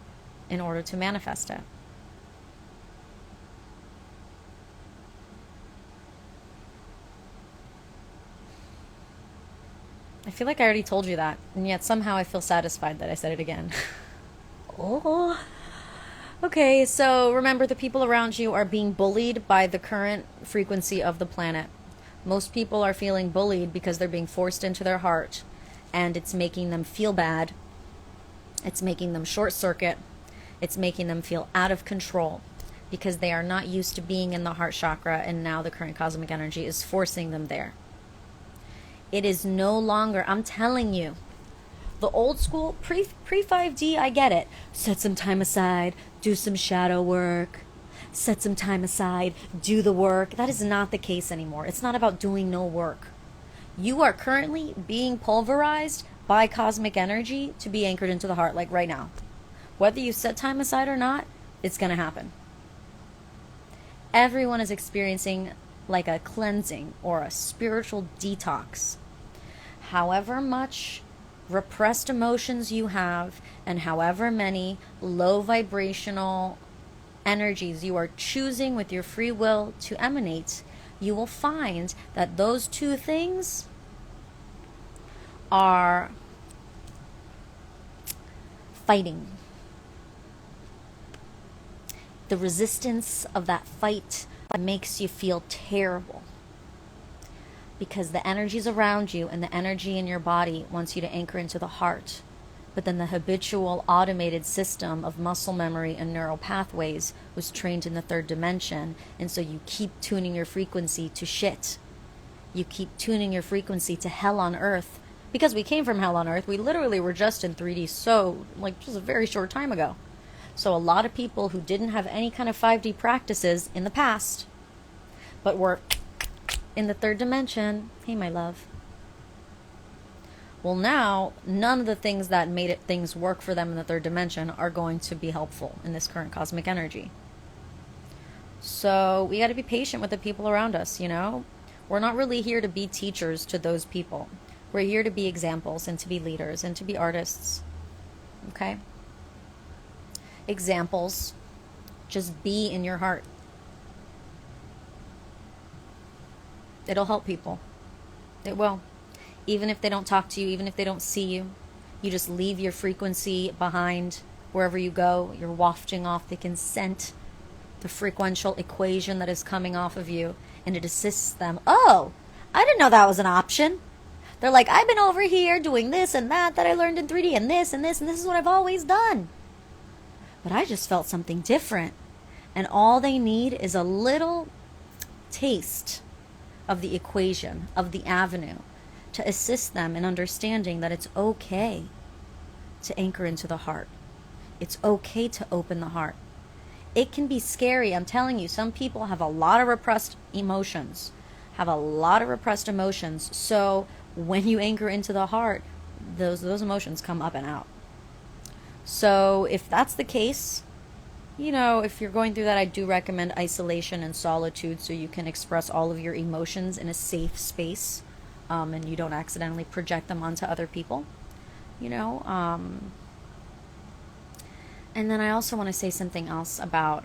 A: in order to manifest it. I feel like I already told you that, and yet somehow I feel satisfied that I said it again. Oh. Okay, so remember, the people around you are being bullied by the current frequency of the planet. Most people are feeling bullied because they're being forced into their heart, and it's making them feel bad. It's making them short circuit. It's making them feel out of control because they are not used to being in the heart chakra, and now the current cosmic energy is forcing them there. It is no longer, I'm telling you, the old school, pre 5D, I get it. Set some time aside, do some shadow work. Set some time aside, do the work. That is not the case anymore. It's not about doing no work. You are currently being pulverized by cosmic energy to be anchored into the heart, like right now. Whether you set time aside or not, it's going to happen. Everyone is experiencing like a cleansing or a spiritual detox. However much repressed emotions you have, and however many low vibrational energies you are choosing with your free will to emanate, you will find that those two things are fighting. The resistance of that fight makes you feel terrible, because the energies around you and the energy in your body wants you to anchor into the heart. But then the habitual automated system of muscle memory and neural pathways was trained in the third dimension. And so you keep tuning your frequency to shit. You keep tuning your frequency to hell on earth. Because we came from hell on earth. We literally were just in 3D just a very short time ago. So a lot of people who didn't have any kind of 5D practices in the past, but were in the third dimension, hey my love, well, now none of the things that made things work for them in the third dimension are going to be helpful in this current cosmic energy. So we got to be patient with the people around us. We're not really here to be teachers to those people. We're here to be examples and to be leaders and to be artists. Okay? Examples. Just be in your heart. It'll help people. It will. Even if they don't talk to you, even if they don't see you, you just leave your frequency behind wherever you go. You're wafting off the consent, the frequential equation that is coming off of you, and it assists them. Oh, I didn't know that was an option. They're like, I've been over here doing this and that I learned in 3D, and this and this, and this is what I've always done. But I just felt something different. And all they need is a little taste of the equation, of the avenue, to assist them in understanding that it's okay to anchor into the heart. It's okay to open the heart. It can be scary. I'm telling you, some people have a lot of repressed emotions. So when you anchor into the heart, those emotions come up and out. So if that's the case, you know, if you're going through that, I do recommend isolation and solitude so you can express all of your emotions in a safe space, and you don't accidentally project them onto other people, you know. And then I also want to say something else about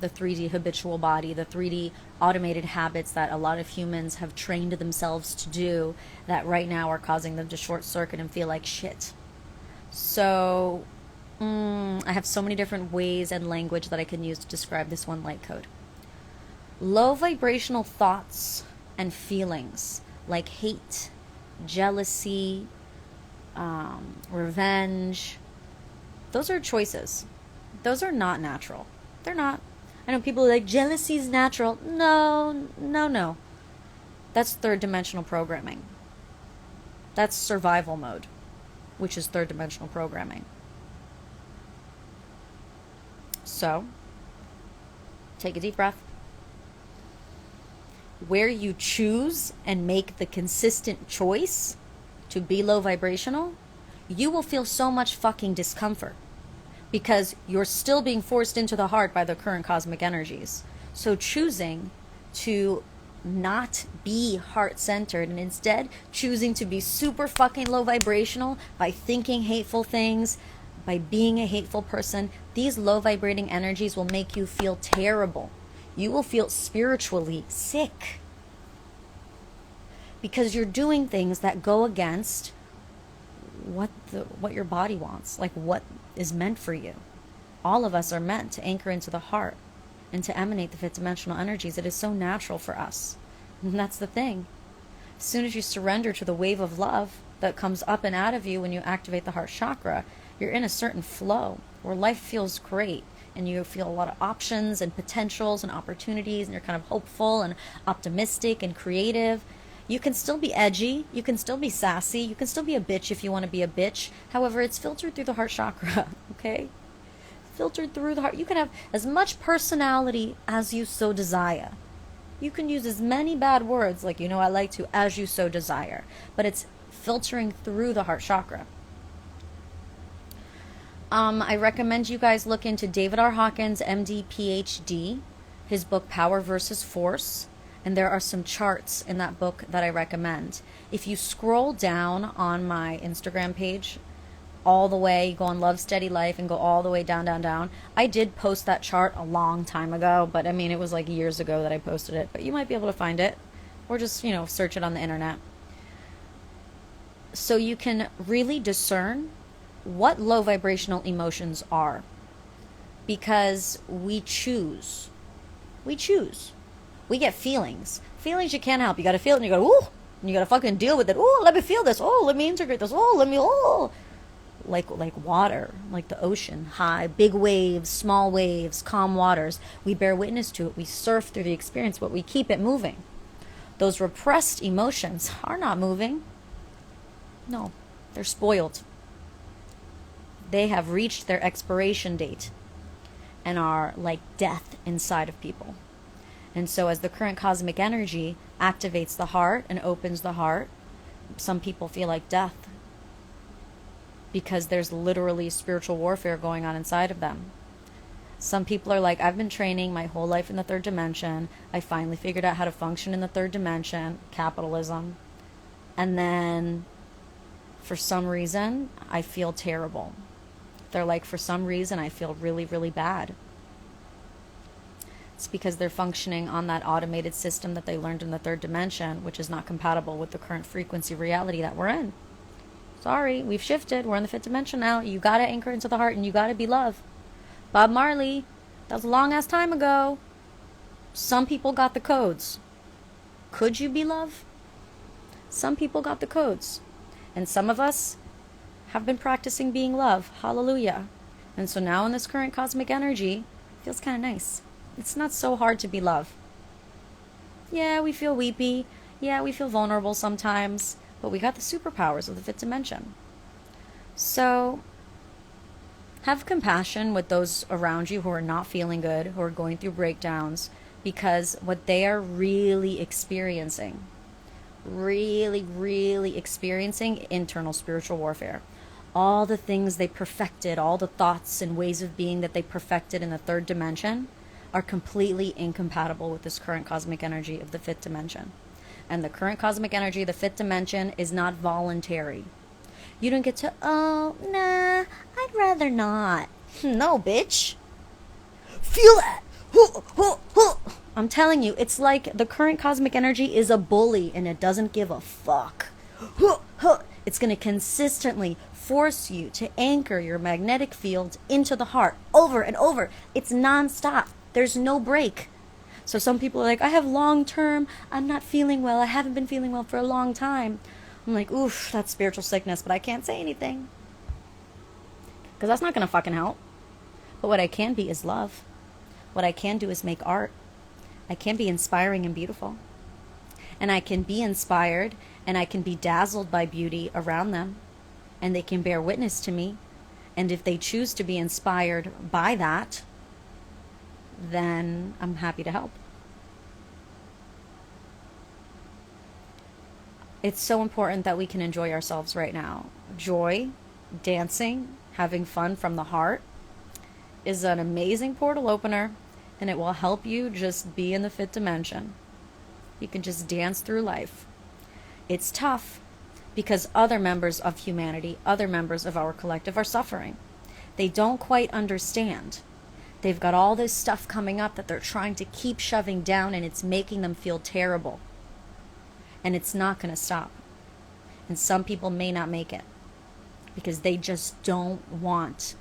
A: the 3D habitual body, the 3D automated habits that a lot of humans have trained themselves to do that right now are causing them to short circuit and feel like shit. So I have so many different ways and language that I can use to describe this one light code. Low vibrational thoughts and feelings like hate, jealousy, revenge, those are choices. Those are not natural. They're not. I know people are like, jealousy is natural. No. That's third dimensional programming. That's survival mode, which is third dimensional programming. So, take a deep breath. Where you choose and make the consistent choice to be low vibrational, you will feel so much fucking discomfort because you're still being forced into the heart by the current cosmic energies. So choosing to not be heart-centered and instead choosing to be super fucking low vibrational by thinking hateful things, by being a hateful person, these low vibrating energies will make you feel terrible. You will feel spiritually sick because you're doing things that go against what your body wants, like what is meant for you. All of us are meant to anchor into the heart and to emanate the fifth dimensional energies. It is so natural for us. And that's the thing. As soon as you surrender to the wave of love that comes up and out of you when you activate the heart chakra, you're in a certain flow where life feels great and you feel a lot of options and potentials and opportunities, and you're kind of hopeful and optimistic and creative. You can still be edgy, you can still be sassy, you can still be a bitch if you want to be a bitch. However, it's filtered through the heart chakra, okay? Filtered through the heart. You can have as much personality as you so desire. You can use as many bad words, like, you know, I like to, as you so desire. But it's filtering through the heart chakra. I recommend you guys look into David R. Hawkins, MD, PhD, his book Power versus Force. And there are some charts in that book that I recommend. If you scroll down on my Instagram page, all the way, go on Love Steady Life and go all the way down. I did post that chart a long time ago, but I mean, it was like years ago that I posted it. But you might be able to find it, or just, you know, search it on the internet. So you can really discern what low vibrational emotions are. Because we choose. We choose. We get feelings. Feelings you can't help. You got to feel it and you go, ooh, and you got to fucking deal with it. Ooh, let me feel this. Oh, let me integrate this. Oh, let me, oh. Like water, like the ocean, high, big waves, small waves, calm waters. We bear witness to it. We surf through the experience, but we keep it moving. Those repressed emotions are not moving. No, they're spoiled. They have reached their expiration date and are like death inside of people. And so as the current cosmic energy activates the heart and opens the heart, some people feel like death because there's literally spiritual warfare going on inside of them. Some people are like, I've been training my whole life in the third dimension. I finally figured out how to function in the third dimension, capitalism. And then for some reason, I feel terrible. They're like, for some reason, I feel really, really bad. It's because they're functioning on that automated system that they learned in the third dimension, which is not compatible with the current frequency reality that we're in. Sorry, we've shifted. We're in the fifth dimension now. You gotta anchor into the heart and you gotta be love. Bob Marley, that was a long ass time ago. Some people got the codes. Could you be love? Some people got the codes. And some of us have been practicing being love. Hallelujah. And so now in this current cosmic energy, it feels kind of nice. It's not so hard to be love. Yeah, we feel weepy. Yeah, we feel vulnerable sometimes. But we got the superpowers of the fifth dimension. So have compassion with those around you who are not feeling good, who are going through breakdowns, because what they are really experiencing really, really experiencing internal spiritual warfare. All the things they perfected, all the thoughts and ways of being that they perfected in the third dimension are completely incompatible with this current cosmic energy of the fifth dimension. And the current cosmic energy of the fifth dimension is not voluntary. You don't get to, oh, nah, I'd rather not. No, bitch. Feel that. I'm telling you, it's like the current cosmic energy is a bully and it doesn't give a fuck. It's going to consistently force you to anchor your magnetic field into the heart over and over. It's nonstop. There's no break. So some people are like, I have long term, I'm not feeling well, I haven't been feeling well for a long time. I'm like, oof, that's spiritual sickness, but I can't say anything. Because that's not going to fucking help. But what I can be is love. What I can do is make art. I can be inspiring and beautiful. And I can be inspired and I can be dazzled by beauty around them. And they can bear witness to me. And if they choose to be inspired by that, then I'm happy to help. It's so important that we can enjoy ourselves right now. Joy, dancing, having fun from the heart is an amazing portal opener, and it will help you just be in the fifth dimension. You can just dance through life. It's tough because other members of humanity, other members of our collective are suffering. They don't quite understand. They've got all this stuff coming up that they're trying to keep shoving down, and it's making them feel terrible. And it's not going to stop. And some people may not make it because they just don't want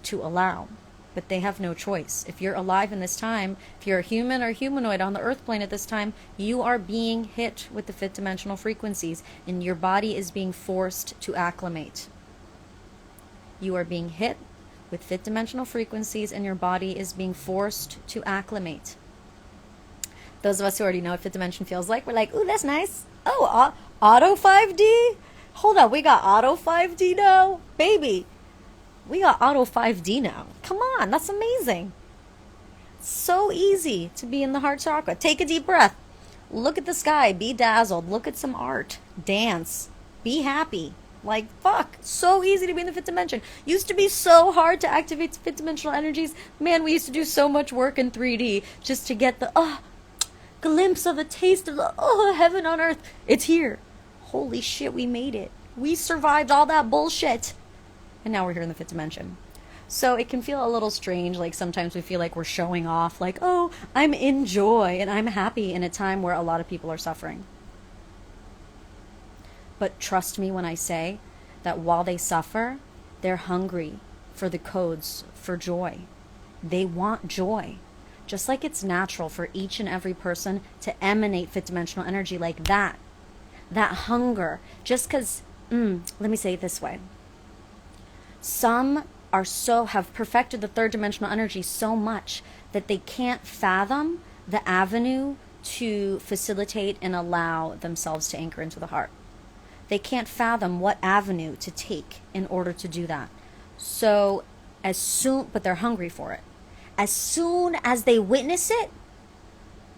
A: to allow. But they have no choice. If you're alive in this time, if you're a human or humanoid on the earth plane at this time, you are being hit with the fifth dimensional frequencies, and your body is being forced to acclimate. You are being hit with fifth dimensional frequencies, and your body is being forced to acclimate. Those of us who already know what fifth dimension feels like, we're like, ooh, that's nice. Oh, auto 5D? Hold on, we got auto 5D now? Baby, we got auto 5D now. Come on, that's amazing. So easy to be in the heart chakra. Take a deep breath. Look at the sky. Be dazzled. Look at some art. Dance. Be happy. Like, fuck. So easy to be in the fifth dimension. Used to be so hard to activate fifth dimensional energies. Man, we used to do so much work in 3D just to get the, glimpse of a taste of the, heaven on earth. It's here. Holy shit, we made it. We survived all that bullshit. And now we're here in the fifth dimension. So it can feel a little strange, like sometimes we feel like we're showing off, like, oh, I'm in joy and I'm happy in a time where a lot of people are suffering. But trust me when I say that while they suffer, they're hungry for the codes for joy. They want joy. Just like it's natural for each and every person to emanate fifth dimensional energy like that. That hunger. Just because, let me say it this way. Some have perfected the third dimensional energy so much that they can't fathom the avenue to facilitate and allow themselves to anchor into the heart. They can't fathom what avenue to take in order to do that. So but they're hungry for it. As soon as they witness it,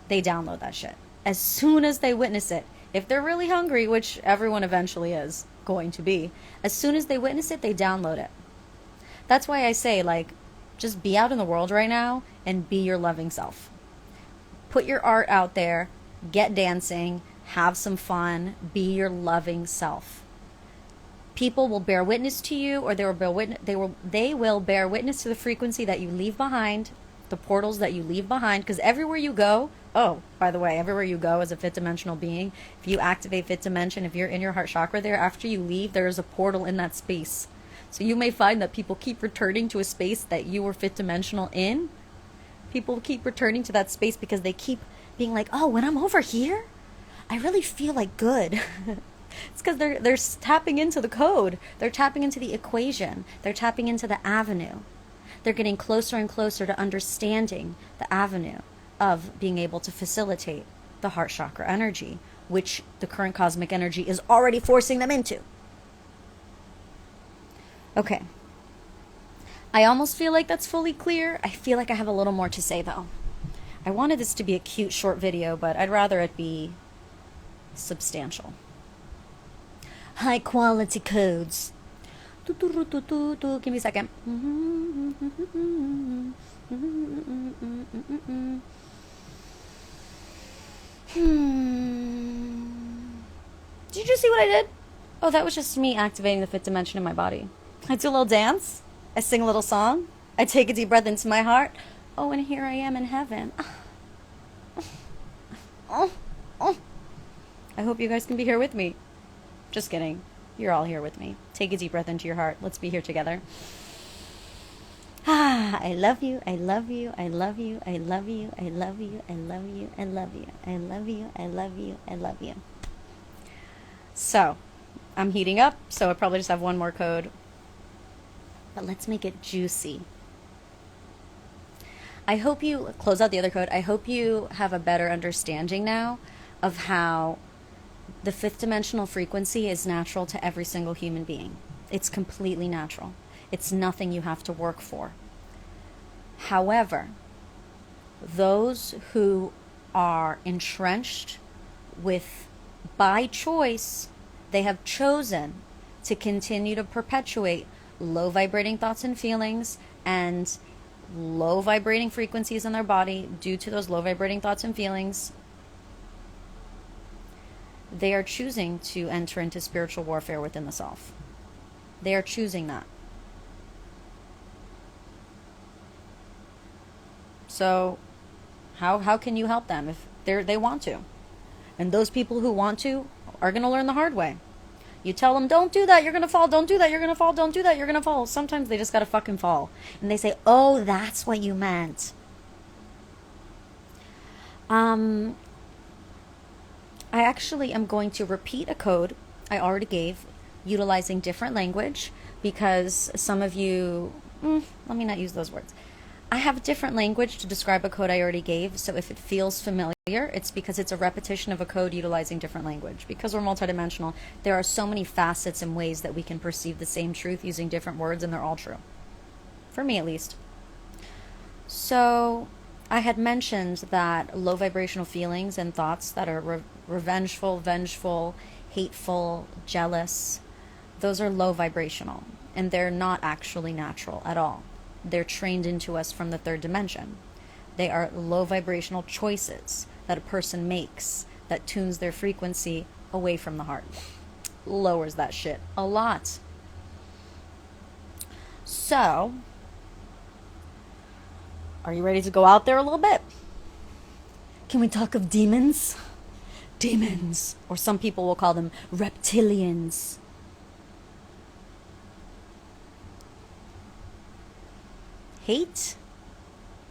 A: they download that shit. As soon as they witness it, if they're really hungry, which everyone eventually is going to be, as soon as they witness it, they download it. That's why I say, like, just be out in the world right now and be your loving self. Put your art out there, get dancing, have some fun, be your loving self. People will bear witness to you, or they will bear witness to the frequency that you leave behind, the portals that you leave behind, because everywhere you go, by the way, everywhere you go as a fifth dimensional being, if you activate fifth dimension, if you're in your heart chakra there, after you leave, there is a portal in that space. So you may find that people keep returning to a space that you were fifth dimensional in. People keep returning to that space because they keep being like, oh, when I'm over here, I really feel like good. It's because they're tapping into the code. They're tapping into the equation. They're tapping into the avenue. They're getting closer and closer to understanding the avenue of being able to facilitate the heart chakra energy, which the current cosmic energy is already forcing them into. Okay. I almost feel like that's fully clear. I feel like I have a little more to say, though. I wanted this to be a cute short video, but I'd rather it be substantial. High quality codes. Give me a second. Did you just see what I did? Oh, that was just me activating the fifth dimension in my body. I do a little dance. I sing a little song. I take a deep breath into my heart. Oh, and here I am in heaven. I hope you guys can be here with me. Just kidding. You're all here with me. Take a deep breath into your heart. Let's be here together. I love you. I love you. I love you. I love you. I love you. I love you. I love you. I love you. I love you. I love you. So, I'm heating up, so I probably just have one more code. But let's make it juicy. I hope you close out the other code. I hope you have a better understanding now of how the fifth dimensional frequency is natural to every single human being. It's completely natural. It's nothing you have to work for. However, those who are entrenched with, by choice, they have chosen to continue to perpetuate low vibrating thoughts and feelings and low vibrating frequencies in their body due to those low vibrating thoughts and feelings, they are choosing to enter into spiritual warfare within the self. They are choosing that. So how can you help them if they want to? And those people who want to are going to learn the hard way. You tell them, don't do that, you're going to fall, don't do that, you're going to fall, don't do that, you're going to fall. Sometimes they just got to fucking fall. And they say, oh, that's what you meant. I actually am going to repeat a code I already gave, utilizing different language, because some of you, let me not use those words. I have different language to describe a code I already gave, so if it feels familiar, it's because it's a repetition of a code utilizing different language. Because we're multidimensional, there are so many facets and ways that we can perceive the same truth using different words, and they're all true. For me, at least. So, I had mentioned that low vibrational feelings and thoughts that are revengeful, vengeful, hateful, jealous, those are low vibrational, and they're not actually natural at all. They're trained into us from the third dimension. They are low vibrational choices that a person makes that tunes their frequency away from the heart. Lowers that shit a lot. So, are you ready to go out there a little bit? Can we talk of demons? Demons. Or some people will call them reptilians. Hate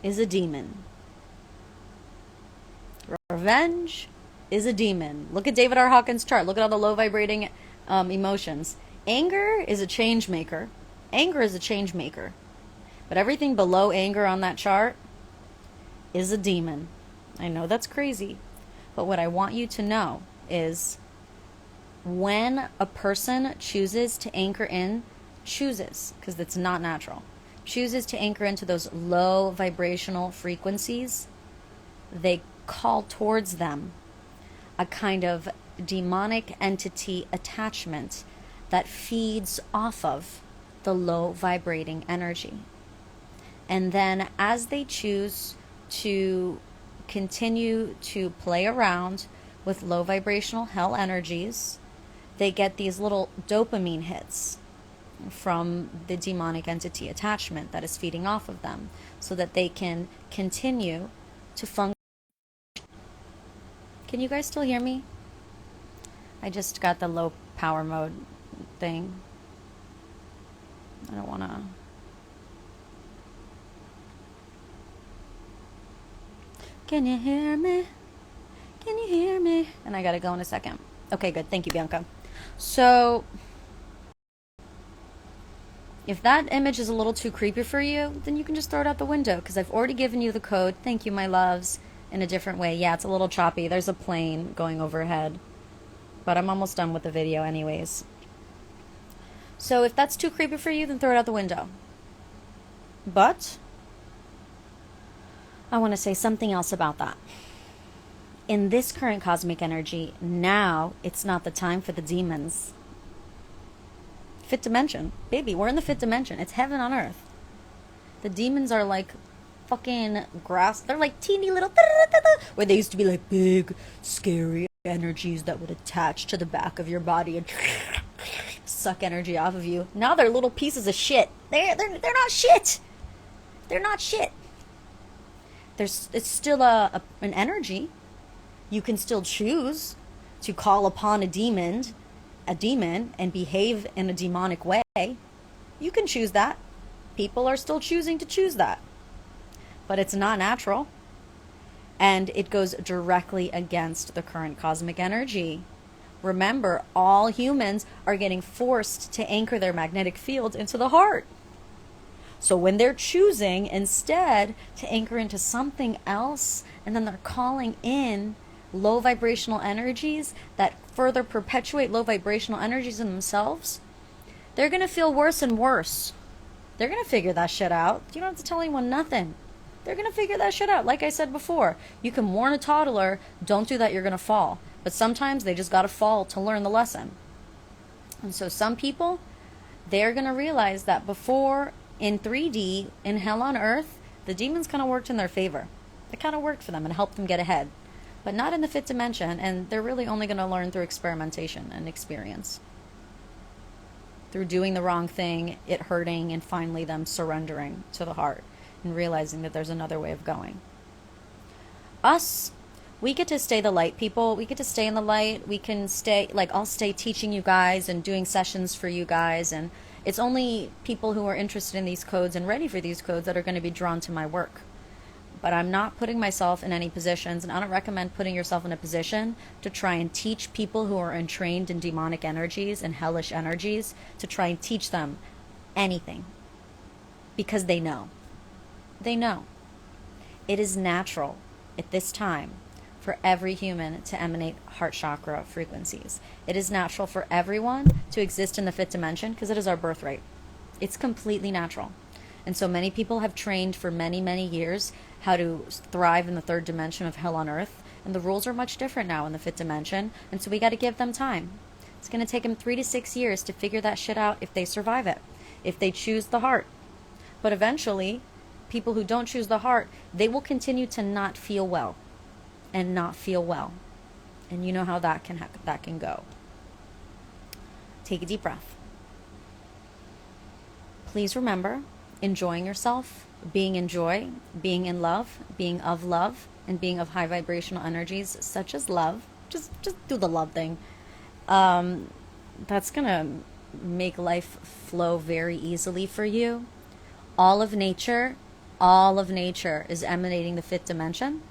A: is a demon. Revenge is a demon. Look at David R. Hawkins' chart. Look at all the low vibrating emotions. Anger is a change maker. Anger is a change maker. But everything below anger on that chart is a demon. I know that's crazy. But what I want you to know is when a person chooses to anchor in, chooses, because it's not natural, chooses to anchor into those low vibrational frequencies, they call towards them a kind of demonic entity attachment that feeds off of the low vibrating energy. And then as they choose to continue to play around with low vibrational hell energies, they get these little dopamine hits from the demonic entity attachment that is feeding off of them so that they can continue to function. Can you guys still hear me? I just got the low power mode thing. I don't want to... Can you hear me? Can you hear me? And I gotta go in a second. Okay, good. Thank you, Bianca. So, if that image is a little too creepy for you, then you can just throw it out the window, because I've already given you the code. Thank you, my loves. In a different way. Yeah, it's a little choppy. There's a plane going overhead. But I'm almost done with the video anyways. So if that's too creepy for you, then throw it out the window. But I want to say something else about that. In this current cosmic energy, now it's not the time for the demons. Fifth dimension. Baby, we're in the fifth dimension. It's heaven on earth. The demons are like fucking grass. They're like teeny little, where they used to be like big, scary energies that would attach to the back of your body and suck energy off of you. Now they're little pieces of shit. They're not shit. They're not shit. It's still an energy. You can still choose to call upon a demon and behave in a demonic way. You can choose that. People are still choosing to choose that. But it's not natural. And it goes directly against the current cosmic energy. Remember, all humans are getting forced to anchor their magnetic field into the heart. So when they're choosing instead to anchor into something else, and then they're calling in low vibrational energies that further perpetuate low vibrational energies in themselves, they're going to feel worse and worse. They're going to figure that shit out. You don't have to tell anyone nothing. They're going to figure that shit out. Like I said before, you can warn a toddler, don't do that, you're going to fall. But sometimes they just got to fall to learn the lesson. And so some people, they're going to realize that before, in 3D, in hell on earth, the demons kind of worked in their favor. It kind of worked for them and helped them get ahead. But not in the fifth dimension, and they're really only going to learn through experimentation and experience. Through doing the wrong thing, it hurting, and finally them surrendering to the heart and realizing that there's another way of going. Us, we get to stay the light, people. We get to stay in the light. We can stay, like, I'll stay teaching you guys and doing sessions for you guys, and it's only people who are interested in these codes and ready for these codes that are going to be drawn to my work. But I'm not putting myself in any positions, and I don't recommend putting yourself in a position to try and teach people who are entrained in demonic energies and hellish energies, to try and teach them anything. Because they know. They know. It is natural at this time for every human to emanate heart chakra frequencies. It is natural for everyone to exist in the fifth dimension because it is our birthright. It's completely natural. And so many people have trained for many, many years how to thrive in the third dimension of hell on earth. And the rules are much different now in the fifth dimension. And so we got to give them time. It's going to take them 3 to 6 years to figure that shit out if they survive it, if they choose the heart. But eventually, people who don't choose the heart, they will continue to not feel well and not feel well. And you know how that can go. Take a deep breath. Please remember, enjoying yourself, being in joy, being in love, being of love, and being of high vibrational energies such as love. Just do the love thing. That's gonna make life flow very easily for you. All of nature is emanating the fifth dimension.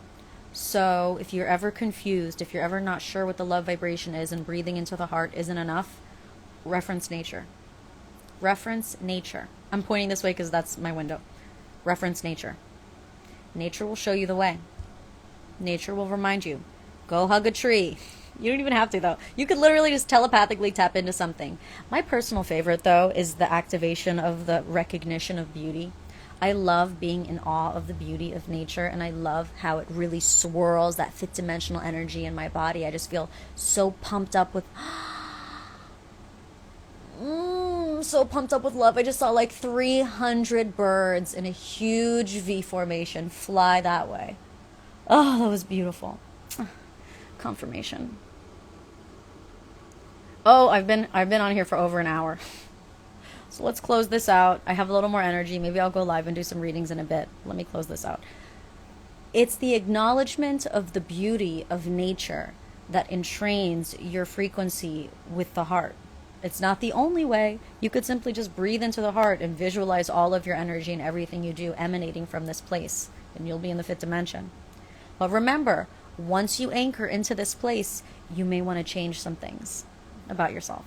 A: So if you're ever confused, if you're ever not sure what the love vibration is and breathing into the heart isn't enough, reference nature. Reference nature. I'm pointing this way because that's my window. Reference nature. Nature will show you the way. Nature will remind you. Go hug a tree. You don't even have to, though. You could literally just telepathically tap into something. My personal favorite, though, is the activation of the recognition of beauty. I love being in awe of the beauty of nature, and I love how it really swirls that fifth dimensional energy in my body. I just feel so pumped up with so pumped up with love. I just saw like 300 birds in a huge V formation fly that way. Oh, that was beautiful. Confirmation. Oh, I've been on here for over an hour. So let's close this out. I have a little more energy. Maybe I'll go live and do some readings in a bit. Let me close this out. It's the acknowledgement of the beauty of nature that entrains your frequency with the heart. It's not the only way. You could simply just breathe into the heart and visualize all of your energy and everything you do emanating from this place, and you'll be in the fifth dimension. But remember, once you anchor into this place, you may want to change some things about yourself.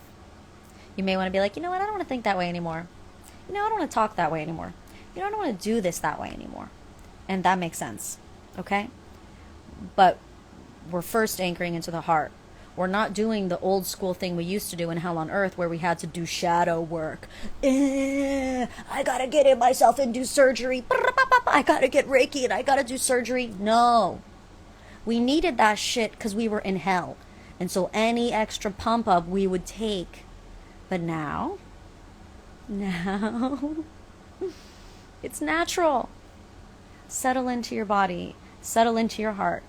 A: You may want to be like, you know what, I don't want to think that way anymore. You know, I don't want to talk that way anymore. You know, I don't want to do this that way anymore. And that makes sense, okay? But we're first anchoring into the heart. We're not doing the old school thing we used to do in Hell on Earth where we had to do shadow work. I gotta get in myself and do surgery. I gotta get Reiki and I gotta do surgery. No. We needed that shit because we were in hell. And so any extra pump up we would take. But now, it's natural. Settle into your body. Settle into your heart.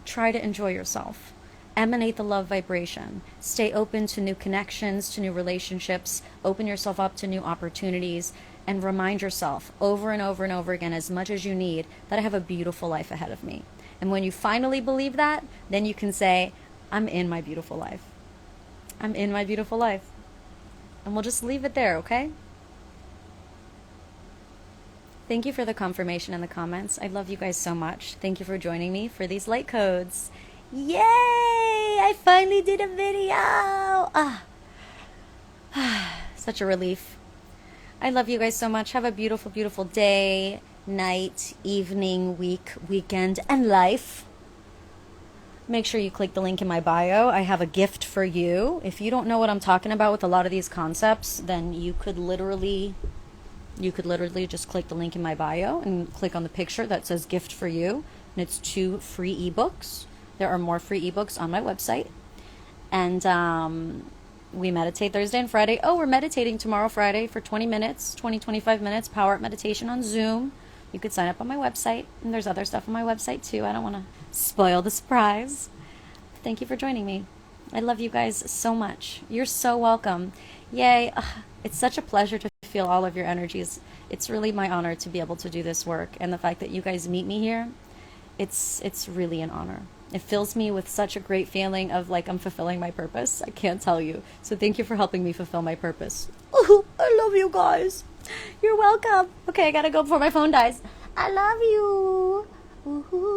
A: Try to enjoy yourself. Emanate the love vibration. Stay open to new connections, to new relationships. Open yourself up to new opportunities. And remind yourself over and over and over again, as much as you need, that I have a beautiful life ahead of me. And when you finally believe that, then you can say, I'm in my beautiful life. I'm in my beautiful life. And we'll just leave it there, okay? Thank you for the confirmation in the comments. I love you guys so much. Thank you for joining me for these light codes. Yay! I finally did a video! Such a relief. I love you guys so much. Have a beautiful, beautiful day, night, evening, week, weekend, and life. Make sure you click the link in my bio. I have a gift for you. If you don't know what I'm talking about with a lot of these concepts, then you could literally just click the link in my bio and click on the picture that says gift for you. And it's 2 free ebooks. There are more free ebooks on my website. And we meditate Thursday and Friday. Oh, we're meditating tomorrow, Friday, for 20 minutes, 25 minutes, power up meditation on Zoom. You could sign up on my website. And there's other stuff on my website, too. I don't want to spoil the surprise. Thank you for joining me. I love you guys so much. You're so welcome. Yay. It's such a pleasure to feel all of your energies. It's really my honor to be able to do this work. And the fact that you guys meet me here, it's really an honor. It fills me with such a great feeling of like I'm fulfilling my purpose. I can't tell you. So thank you for helping me fulfill my purpose. Oh, I love you guys. You're welcome. Okay, I gotta go before my phone dies. I love you. Woohoo.